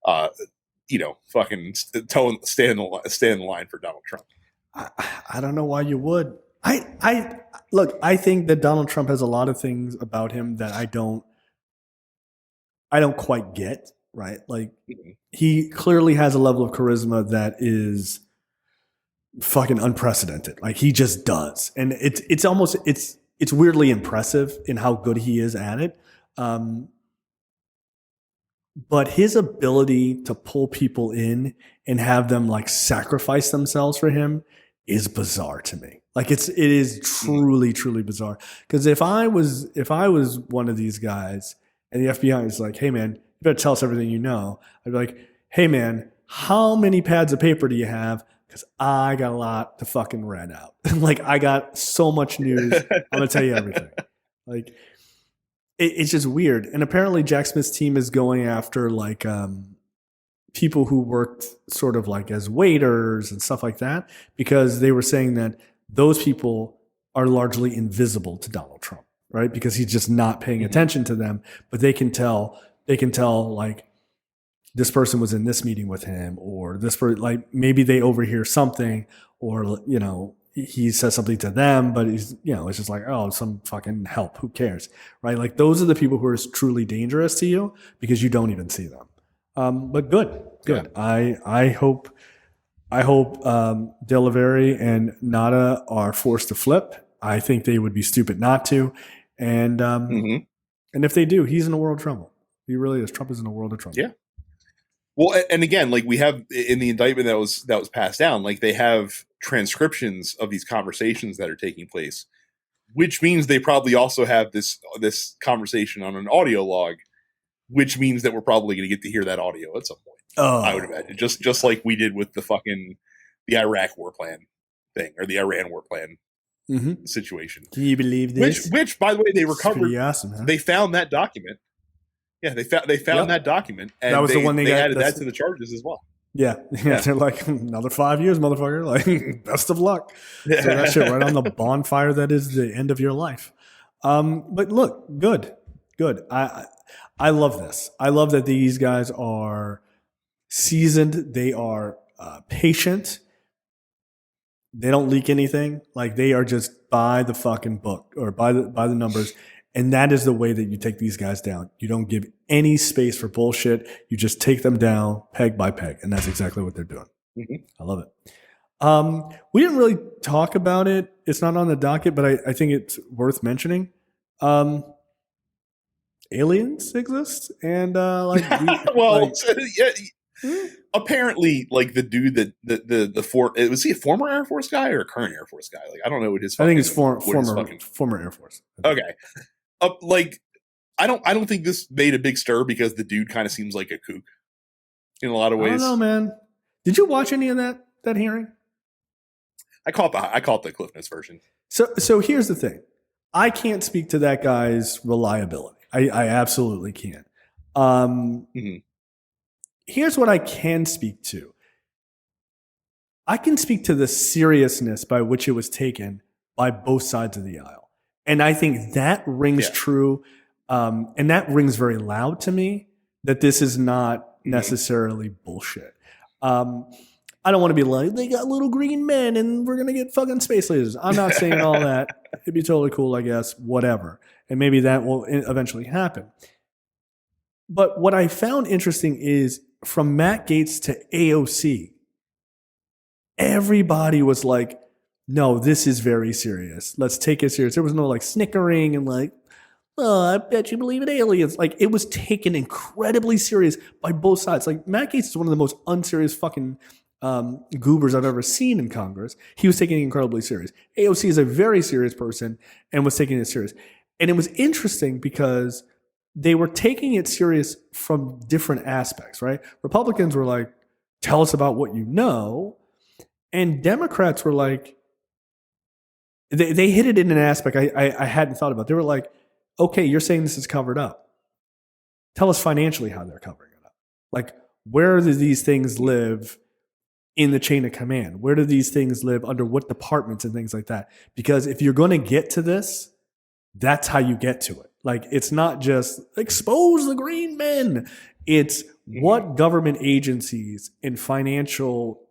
B: fucking stand in the line for Donald Trump.
A: I don't know why you would. I think that Donald Trump has a lot of things about him that I don't quite get, right? Like, he clearly has a level of charisma that is fucking unprecedented. Like, he just does. And it's weirdly impressive in how good he is at it. But his ability to pull people in and have them like sacrifice themselves for him is bizarre to me. Like, it is truly, truly bizarre. Because if I was one of these guys and the FBI is like, "Hey man, you better tell us everything you know," I'd be like, "Hey man, how many pads of paper do you have? Because I got a lot to fucking rent out. Like, I got so much news. I'm gonna tell you everything." Like, it's just weird. And apparently Jack Smith's team is going after like people who worked sort of like as waiters and stuff like that, because they were saying that those people are largely invisible to Donald Trump, right? Because he's just not paying attention to them, but they can tell like, this person was in this meeting with him, or this person, like, maybe they overhear something, or, he says something to them, but he's, it's just like, oh, some fucking help. Who cares? Right? Like, those are the people who are truly dangerous to you because you don't even see them. But good. Yeah. I hope De La Vere and Nada are forced to flip. I think they would be stupid not to. And and if they do, he's in a world of trouble. He really is. Trump is in a world of trouble.
B: Yeah. Well, and again, like we have in the indictment that was passed down, like they have transcriptions of these conversations that are taking place, which means they probably also have this conversation on an audio log, which means that we're probably going to get to hear that audio at some point. I would imagine, just like we did with the Iraq war plan thing or the Iran war plan situation.
A: Can you believe this?
B: Which, by the way, they recovered.
A: Awesome, huh?
B: They found that document. Yeah, they found that document, and
A: that was the one they
B: added that to the charges as well.
A: Yeah. They're like, another 5 years, motherfucker. Like, best of luck. So that shit right on the bonfire that is the end of your life. But look, good. I love this. I love that these guys are seasoned. They are patient. They don't leak anything. Like, they are just by the fucking book or by the numbers. And that is the way that you take these guys down. You don't give any space for bullshit. You just take them down peg by peg. And that's exactly what they're doing. I love it. We didn't really talk about it. It's not on the docket, but I think it's worth mentioning. Aliens exist. And
B: apparently, like the dude that was he a former Air Force guy or a current Air Force guy? Like, I don't know what his.
A: I think it's former Air Force.
B: Okay. Like, I don't think this made a big stir because the dude kind of seems like a kook in a lot of ways.
A: I don't know, man. Did you watch any of that hearing?
B: I caught the Cliff Notes version.
A: So here's the thing. I can't speak to that guy's reliability. I absolutely can't. Here's what I can speak to. I can speak to the seriousness by which it was taken by both sides of the aisle. And I think that rings true. And that rings very loud to me that this is not necessarily bullshit. I don't want to be like, they got little green men and we're going to get fucking space lasers. I'm not saying all that. It'd be totally cool, I guess, whatever. And maybe that will eventually happen. But what I found interesting is from Matt Gaetz to AOC, everybody was like, no, this is very serious. Let's take it serious. There was no like snickering and like, oh, I bet you believe in aliens. Like, it was taken incredibly serious by both sides. Like, Matt Gaetz is one of the most unserious fucking goobers I've ever seen in Congress. He was taking it incredibly serious. AOC is a very serious person and was taking it serious. And it was interesting because they were taking it serious from different aspects, right? Republicans were like, tell us about what you know. And Democrats were like, they hit it in an aspect I hadn't thought about. They were like, okay, you're saying this is covered up. Tell us financially how they're covering it up. Like, where do these things live in the chain of command? Where do these things live under what departments and things like that? Because if you're going to get to this, that's how you get to it. Like, it's not just expose the green men. It's what government agencies and financial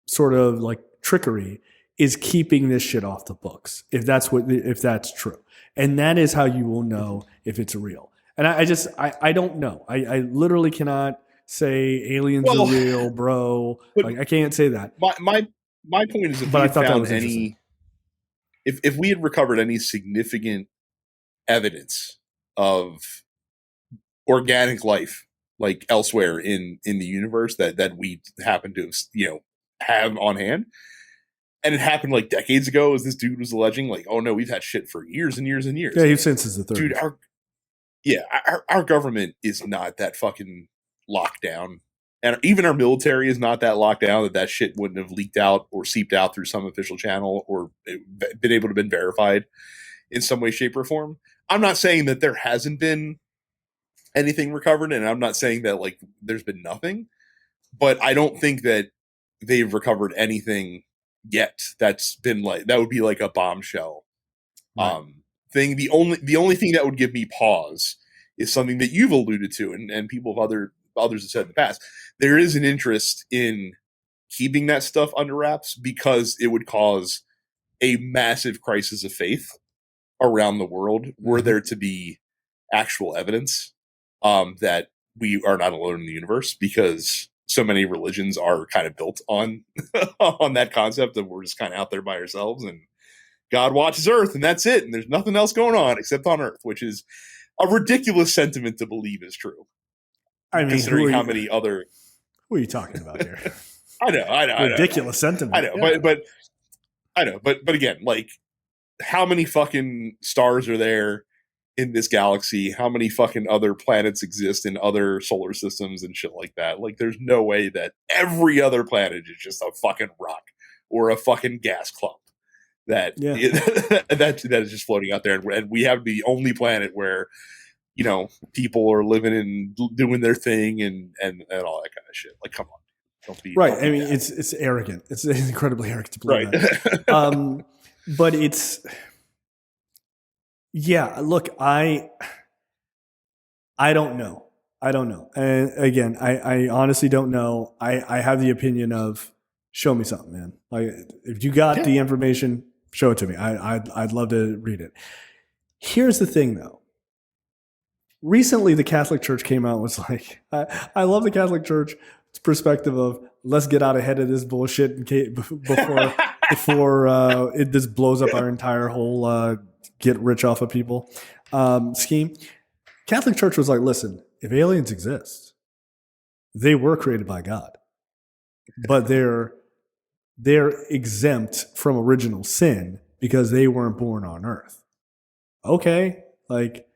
A: sort of like trickery is keeping this shit off the books, if that's true. And that is how you will know if it's real. And I don't know. I literally cannot say aliens are real, bro. Like, I can't say that.
B: My point is, if we had recovered any significant evidence of organic life, like elsewhere in the universe that we happen to have on hand. And it happened like decades ago, as this dude was alleging, like, oh no, we've had shit for years and years and years.
A: Yeah, since the 30s.
B: Dude, our government is not that fucking locked down. And even our military is not that locked down that shit wouldn't have leaked out or seeped out through some official channel or been able to been verified in some way, shape, or form. I'm not saying that there hasn't been anything recovered, and I'm not saying that like there's been nothing, but I don't think that they've recovered anything yet that's been like, that would be like a bombshell thing. The only thing that would give me pause is something that you've alluded to, and people of others have said in the past. There is an interest in keeping that stuff under wraps because it would cause a massive crisis of faith around the world were there to be actual evidence that we are not alone in the universe, because so many religions are kind of built on on that concept that we're just kind of out there by ourselves and God watches Earth and that's it. And there's nothing else going on except on Earth, which is a ridiculous sentiment to believe is true.
A: I mean,
B: considering how many other...
A: Who are you talking about here?
B: I know.
A: Ridiculous sentiment.
B: I know, yeah. but I know, but again, like, how many fucking stars are there in this galaxy? How many fucking other planets exist in other solar systems and shit like that? Like, there's no way that every other planet is just a fucking rock or a fucking gas clump that that is just floating out there, and we have the only planet where, you know, people are living and doing their thing and all that kind of shit. Like, come on. Don't be
A: right. I mean, it's arrogant. It's incredibly arrogant to believe that. But it's, yeah, look, I don't know. And again, I honestly don't know. I have the opinion of, show me something, man. Like, if you got the information, show it to me. I'd love to read it. Here's the thing, though. Recently, the Catholic Church came out and was like, I love the Catholic Church perspective of, let's get out ahead of this bullshit before this blows up our entire whole get rich off of people scheme. Catholic Church was like, listen, if aliens exist, they were created by God, but they're exempt from original sin because they weren't born on Earth. Okay, like,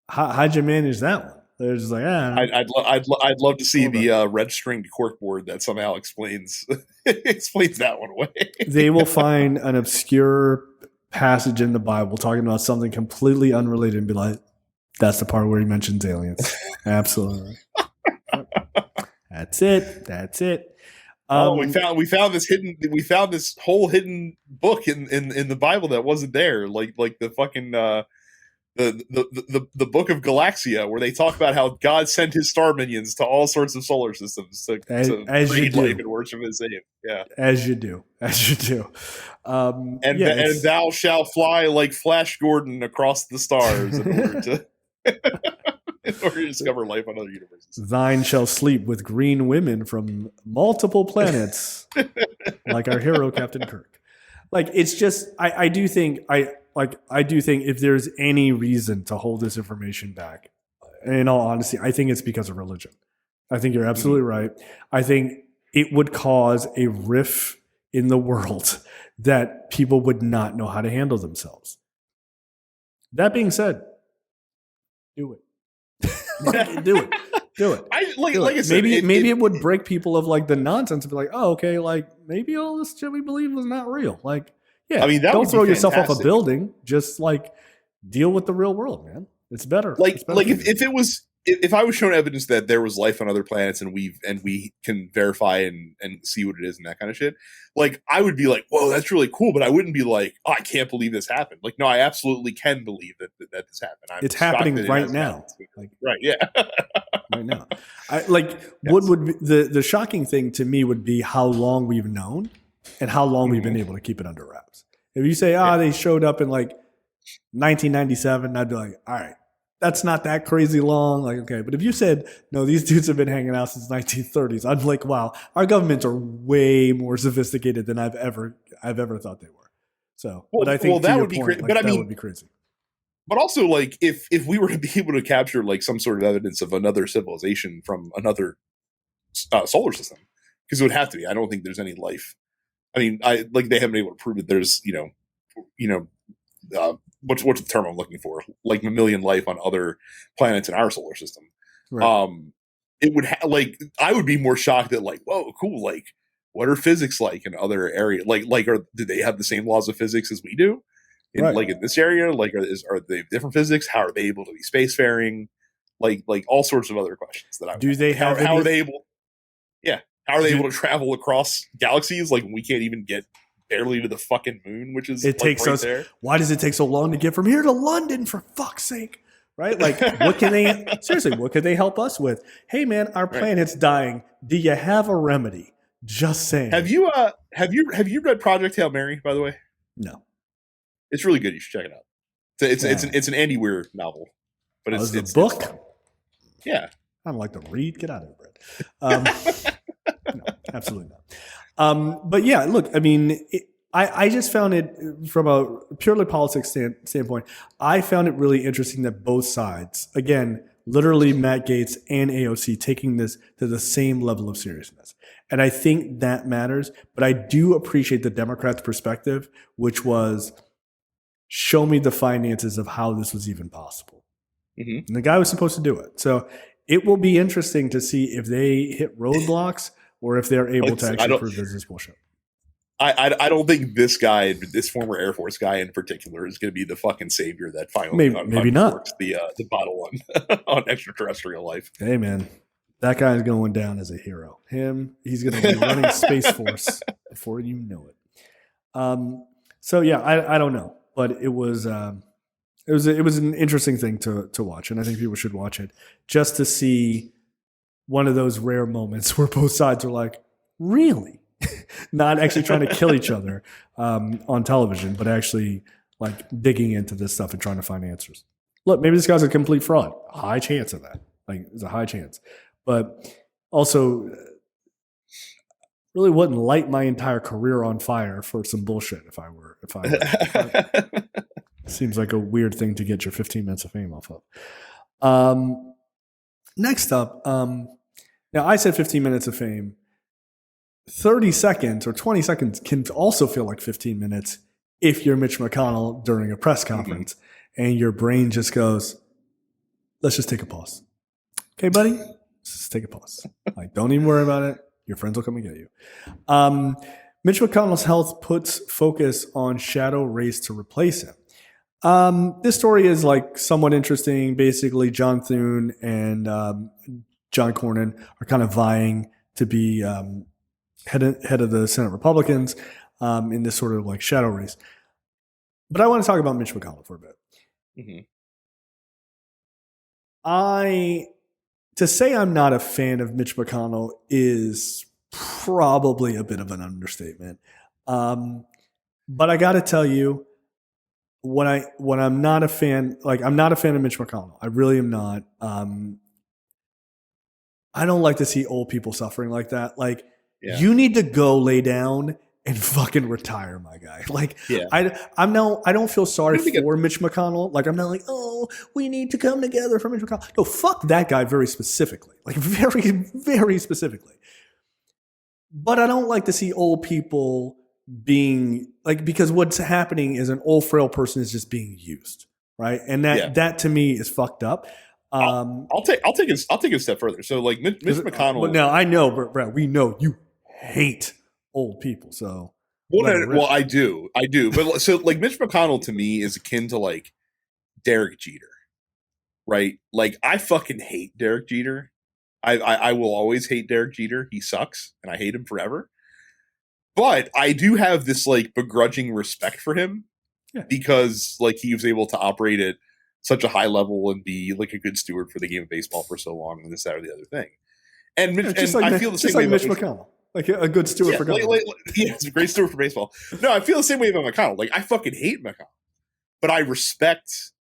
A: how'd you manage that one? They're just like,
B: I'd love to see the red stringed corkboard that somehow explains that one away.
A: They will find an obscure passage in the Bible talking about something completely unrelated and be like, that's the part where he mentions aliens. Absolutely. That's it.
B: We found this whole hidden book in the Bible that wasn't there, like the fucking the book of Galaxia, where they talk about how God sent his star minions to all sorts of solar systems to create life and worship his name. Yeah, as you do. And thou shalt fly like Flash Gordon across the stars in order to discover life on other universes.
A: Thine shall sleep with green women from multiple planets, like our hero Captain Kirk. Like, it's just, I do think if there's any reason to hold this information back, in all honesty, I think it's because of religion. I think you're absolutely right. I think it would cause a rift in the world that people would not know how to handle themselves. That being said, do it. Do it.
B: I said,
A: maybe it would break people of like the nonsense and be like, oh, okay, like maybe all this shit we believe was not real. Like, yeah, I mean, don't throw yourself off a building. Just like deal with the real world, man. It's better.
B: If I was shown evidence that there was life on other planets and we can verify and see what it is and that kind of shit, like, I would be like, whoa, that's really cool. But I wouldn't be like, oh, I can't believe this happened. Like, no, I absolutely can believe that this happened.
A: It's happening right now.
B: Like, right. Yeah.
A: Right now. What would be the shocking thing to me would be how long we've known and how long we've been able to keep it under wraps. If you say, they showed up in like 1997, I'd be like, all right, that's not that crazy long. Like, okay. But if you said, no, these dudes have been hanging out since 1930s, I'd be like, wow, our governments are way more sophisticated than I've ever thought they were. So, but I think that would be crazy. But I mean, that would be crazy.
B: But also, like, if we were to be able to capture like some sort of evidence of another civilization from another solar system, because it would have to be. I don't think there's any life. I mean, they haven't been able to prove that there's, what's the term I'm looking for? Like mammalian life on other planets in our solar system. Right. It would I would be more shocked that, like, whoa, cool. Like, what are physics like in other areas? Do they have the same laws of physics as we do? Like in this area, like are they different physics? How are they able to be spacefaring? Like all sorts of other questions that I
A: do. They have
B: how are they able? Yeah, how are they able to travel across galaxies? Like, we can't even get barely to the fucking moon, which is
A: takes us there. Why does it take so long to get from here to London? For fuck's sake, right? Like, what can they seriously? What could they help us with? Hey, man, our planet's dying. Do you have a remedy? Just saying.
B: Have you read Project Hail Mary, by the way?
A: No.
B: It's really good. You should check it out. It's an Andy Weir novel, but it's
A: a book.
B: Yeah,
A: I don't like to read. Get out of here, Brett. No, absolutely not. But yeah, look, I mean, I just found it from a purely politics standpoint. I found it really interesting that both sides, again, literally Matt Gaetz and AOC, taking this to the same level of seriousness. And I think that matters. But I do appreciate the Democrats' perspective, which was show me the finances of how this was even possible. Mm-hmm. And the guy was supposed to do it. So it will be interesting to see if they hit roadblocks or if they're able to actually prove this is bullshit.
B: I don't think this guy, this former Air Force guy in particular, is going to be the fucking savior that finally
A: maybe not
B: the bottle one on extraterrestrial life.
A: Hey man, that guy is going down as a hero. He's going to be running Space Force before you know it. So yeah, I don't know, but it was an interesting thing to watch, and I think people should watch it just to see one of those rare moments where both sides are like, really. Not actually trying to kill each other on television, but actually like digging into this stuff and trying to find answers. Look, maybe this guy's a complete fraud. High chance of that. Like, there's a high chance. But also, really wouldn't light my entire career on fire for some bullshit if I were. Seems like a weird thing to get your 15 minutes of fame off of. Next up, now I said 15 minutes of fame. 30 seconds or 20 seconds can also feel like 15 minutes if you're Mitch McConnell during a press conference and your brain just goes, let's just take a pause. Okay, buddy? Let's just take a pause. Like, don't even worry about it. Your friends will come and get you. Mitch McConnell's health puts focus on shadow race to replace him. This story is like somewhat interesting. Basically, John Thune and John Cornyn are kind of vying to be head of the Senate Republicans in this sort of like shadow race. But I want to talk about Mitch McConnell for a bit. Mm-hmm. To say I'm not a fan of Mitch McConnell is probably a bit of an understatement. But I got to tell you, when I'm not a fan, like I'm not a fan of Mitch McConnell. I really am not. I don't like to see old people suffering like that. Like, you need to go lay down and fucking retire, my guy. Like, I don't feel sorry for Mitch McConnell. Like, I'm not like, oh, we need to come together for Mitch McConnell. No, fuck that guy very specifically. Like, very, very specifically. But I don't like to see old people being like, because what's happening is an old frail person is just being used, right? And that to me is fucked up.
B: I'll take a step further. So like Mitch McConnell.
A: But now I know, Brad, we know you hate old people. So
B: I do. But so like Mitch McConnell to me is akin to like Derek Jeter, right? Like I fucking hate Derek Jeter. I will always hate Derek Jeter. He sucks, and I hate him forever. But I do have this like begrudging respect for him because like he was able to operate at such a high level and be like a good steward for the game of baseball for so long, and this, that, or the other thing. And I feel the same way
A: about Mitch McConnell, like a good steward for government.
B: He's a great steward for baseball. No, I feel the same way about McConnell. Like I fucking hate McConnell, but I respect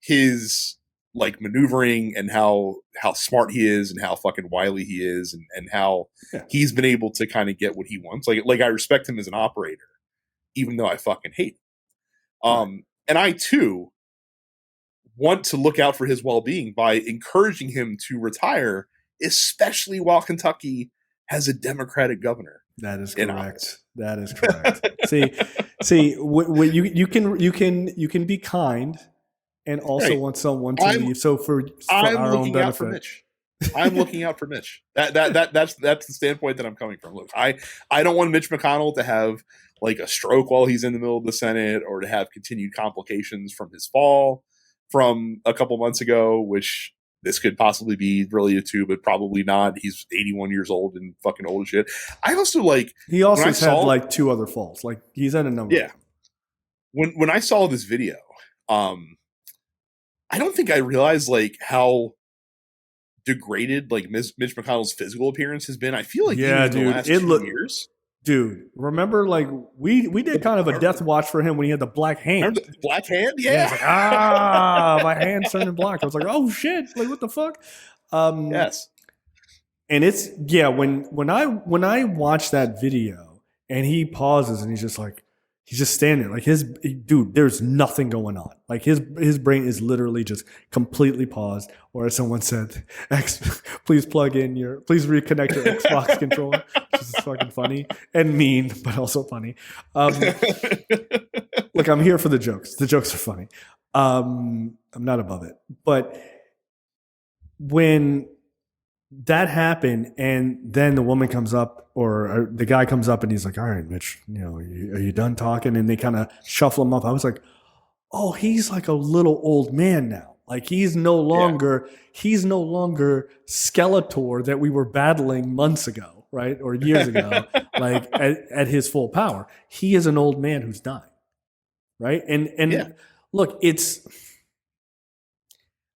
B: his like maneuvering and how smart he is and how fucking wily he is and how he's been able to kind of get what he wants. Like I respect him as an operator, even though I fucking hate him. And I too want to look out for his well-being by encouraging him to retire, especially while Kentucky has a Democratic governor.
A: That is correct. That is correct. see, you can be kind and also want someone to leave. So for our own benefit.
B: I'm looking out for Mitch. That's the standpoint that I'm coming from. Look, I don't want Mitch McConnell to have like a stroke while he's in the middle of the Senate or to have continued complications from his fall from a couple months ago, which this could possibly be related to, but probably not. He's 81 years old and fucking old as shit. I also like
A: he also has had like two other falls. Like he's had a number.
B: Yeah. When I saw this video, I don't think I realized like how degraded like Mitch McConnell's physical appearance has been. I feel like in the last 2 years.
A: Dude, remember like we did kind of a death watch for him when he had the black hand.
B: Remember the black hand? Yeah.
A: Like, my hand's turning black. I was like, oh shit, like what the fuck?
B: Yes.
A: And it's when I watch that video and he pauses and he's just standing like dude, there's nothing going on. Like his brain is literally just completely paused. Or as someone said, please reconnect your Xbox controller, which is fucking funny and mean, but also funny. Look, I'm here for the jokes. The jokes are funny. I'm not above it. But when that happened, and then the woman comes up, or the guy comes up, and he's like, "All right, Mitch, are you done talking?" And they kind of shuffle him up. I was like, "Oh, he's like a little old man now. Like he's no longer Skeletor that we were battling months ago, right, or years ago, like at his full power. He is an old man who's dying, right? And look,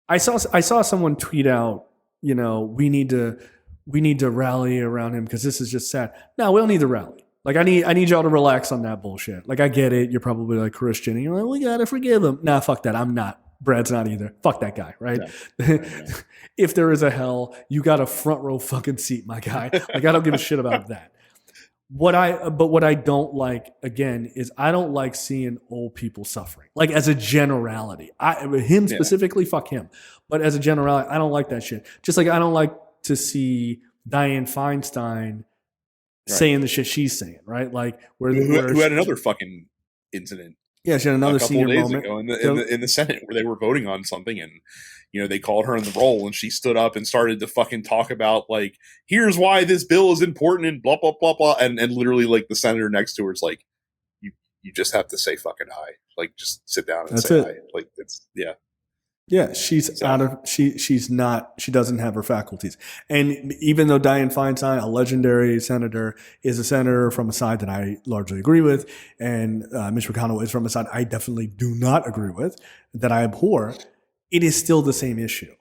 A: I saw someone tweet out, we need to rally around him because this is just sad. No, we don't need to rally. Like I need y'all to relax on that bullshit. Like I get it. You're probably like Christian and you're like, we gotta forgive him. Nah, fuck that. I'm not. Brad's not either. Fuck that guy, right? No. If there is a hell, you got a front row fucking seat, my guy. Like I don't give a shit about that. What I don't like, again, is I don't like seeing old people suffering. Like as a generality, him specifically, fuck him. But as a generality, I don't like that shit. Just like I don't like to see Dianne Feinstein saying the shit she's saying, right? Like
B: who had another fucking incident.
A: Yeah, she had another senior moment
B: ago in the Senate where they were voting on something, and they called her in the roll, and she stood up and started to fucking talk about like, here's why this bill is important and blah blah blah blah, and literally like the senator next to her is like, you just have to say fucking hi, like just sit down and say hi, like it's
A: Yeah, she's out of she's not, she doesn't have her faculties. And even though Dianne Feinstein, a legendary senator, is a senator from a side that I largely agree with, and Mitch McConnell is from a side I definitely do not agree with, that I abhor, it is still the same issue.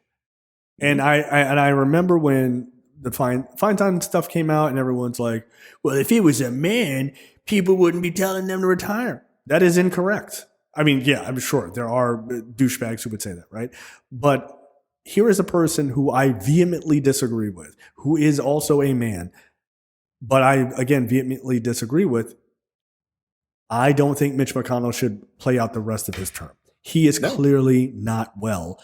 A: And I remember when the Feinstein stuff came out and everyone's like, well, if he was a man, people wouldn't be telling them to retire. That is incorrect. I mean, yeah, I'm sure there are douchebags who would say that, right? But here is a person who I vehemently disagree with, who is also a man, but I, again, vehemently disagree with. I don't think Mitch McConnell should play out the rest of his term. He is clearly not well.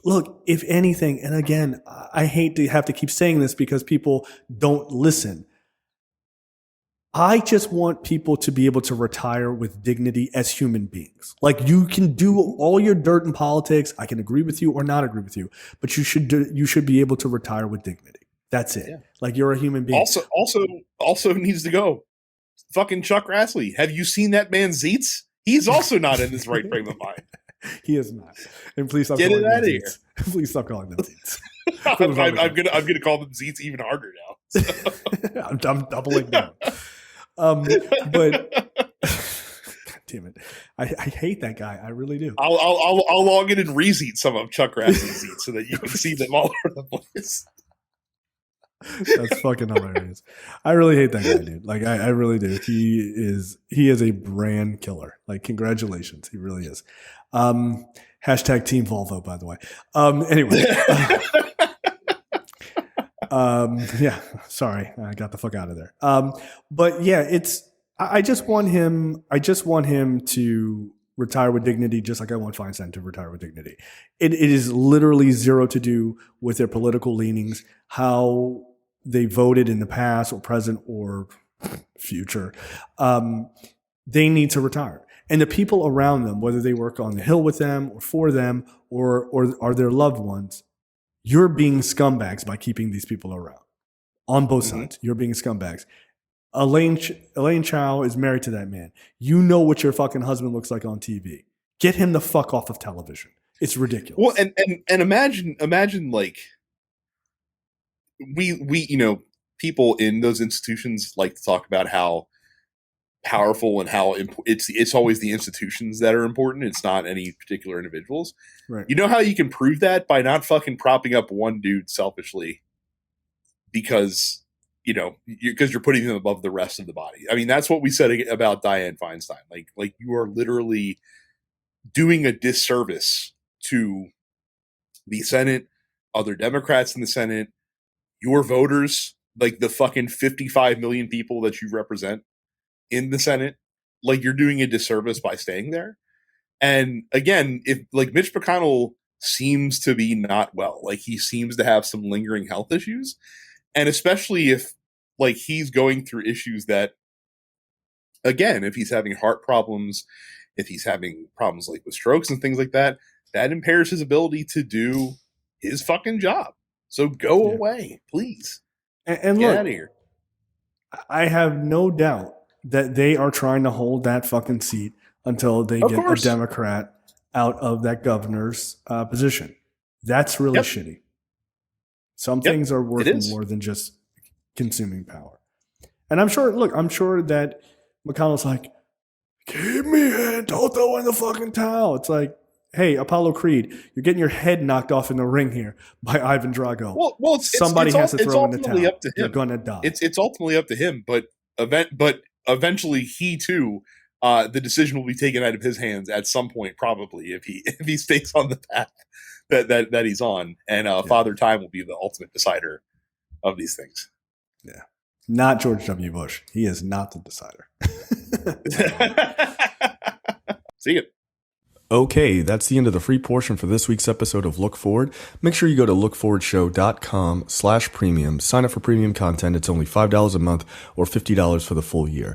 A: Look, if anything, and again, I hate to have to keep saying this because people don't listen. I just want people to be able to retire with dignity as human beings. Like you can do all your dirt in politics. I can agree with you or not agree with you, but you should be able to retire with dignity. That's it. Yeah. Like you're a human being.
B: Also needs to go. Fucking Chuck Grassley. Have you seen that man's zeets? He's also not in his right frame of mind.
A: He is not. And please stop
B: calling them
A: zeets. Please stop calling them zeets.
B: I'm gonna call them zeets even harder now. So.
A: I'm doubling down. But God damn it, I hate that guy. I really do.
B: I'll log in and reseat some of Chuck Grassley's zeets so that you can see them all over the place.
A: That's fucking hilarious. I really hate that guy, dude. Like I really do. He is a brand killer. Like congratulations, he really is. Hashtag Team Volvo, by the way. Anyway. Yeah, sorry, I got the fuck out of there. But yeah, I just want him to retire with dignity, just like I want Feinstein to retire with dignity. It is literally zero to do with their political leanings, how they voted in the past or present or future. They need to retire. And the people around them, whether they work on the Hill with them or for them or are their loved ones, you're being scumbags by keeping these people around. On both sides, you're being scumbags. Elaine Chao is married to that man. You know what your fucking husband looks like on TV. Get him the fuck off of television. It's ridiculous.
B: Well, and imagine like we people in those institutions like to talk about how powerful and how it's always the institutions that are important. It's not any particular individuals.
A: Right.
B: You know how you can prove that? By not fucking propping up one dude selfishly because you're putting them above the rest of the body. I mean, that's what we said about Dianne Feinstein. Like you are literally doing a disservice to the Senate, other Democrats in the Senate, your voters, like the fucking 55 million people that you represent in the Senate, like you're doing a disservice by staying there. And again, if like Mitch McConnell seems to be not well, like he seems to have some lingering health issues. And especially if like he's going through issues that, again, if he's having heart problems, if he's having problems like with strokes and things like that, that impairs his ability to do his fucking job. So go away, please.
A: And
B: get
A: look,
B: out of here.
A: I have no doubt that they are trying to hold that fucking seat until they get a Democrat out of that governor's position. That's really shitty. Some things are worth more than just consuming power. And I'm sure that McConnell's like, keep me in, don't throw in the fucking towel. It's like, hey, Apollo Creed, you're getting your head knocked off in the ring here by Ivan Drago.
B: Well,
A: somebody has to throw in the towel.
B: Up to him.
A: You're gonna die.
B: It's ultimately up to him, but eventually he too, the decision will be taken out of his hands at some point, probably if he stays on the path that he's on, and Father Time will be the ultimate decider of these things.
A: Yeah, not George W. Bush. He is not the decider.
B: See you.
C: Okay, that's the end of the free portion for this week's episode of Look Forward. Make sure you go to lookforwardshow.com/premium. Sign up for premium content. It's only $5 a month or $50 for the full year.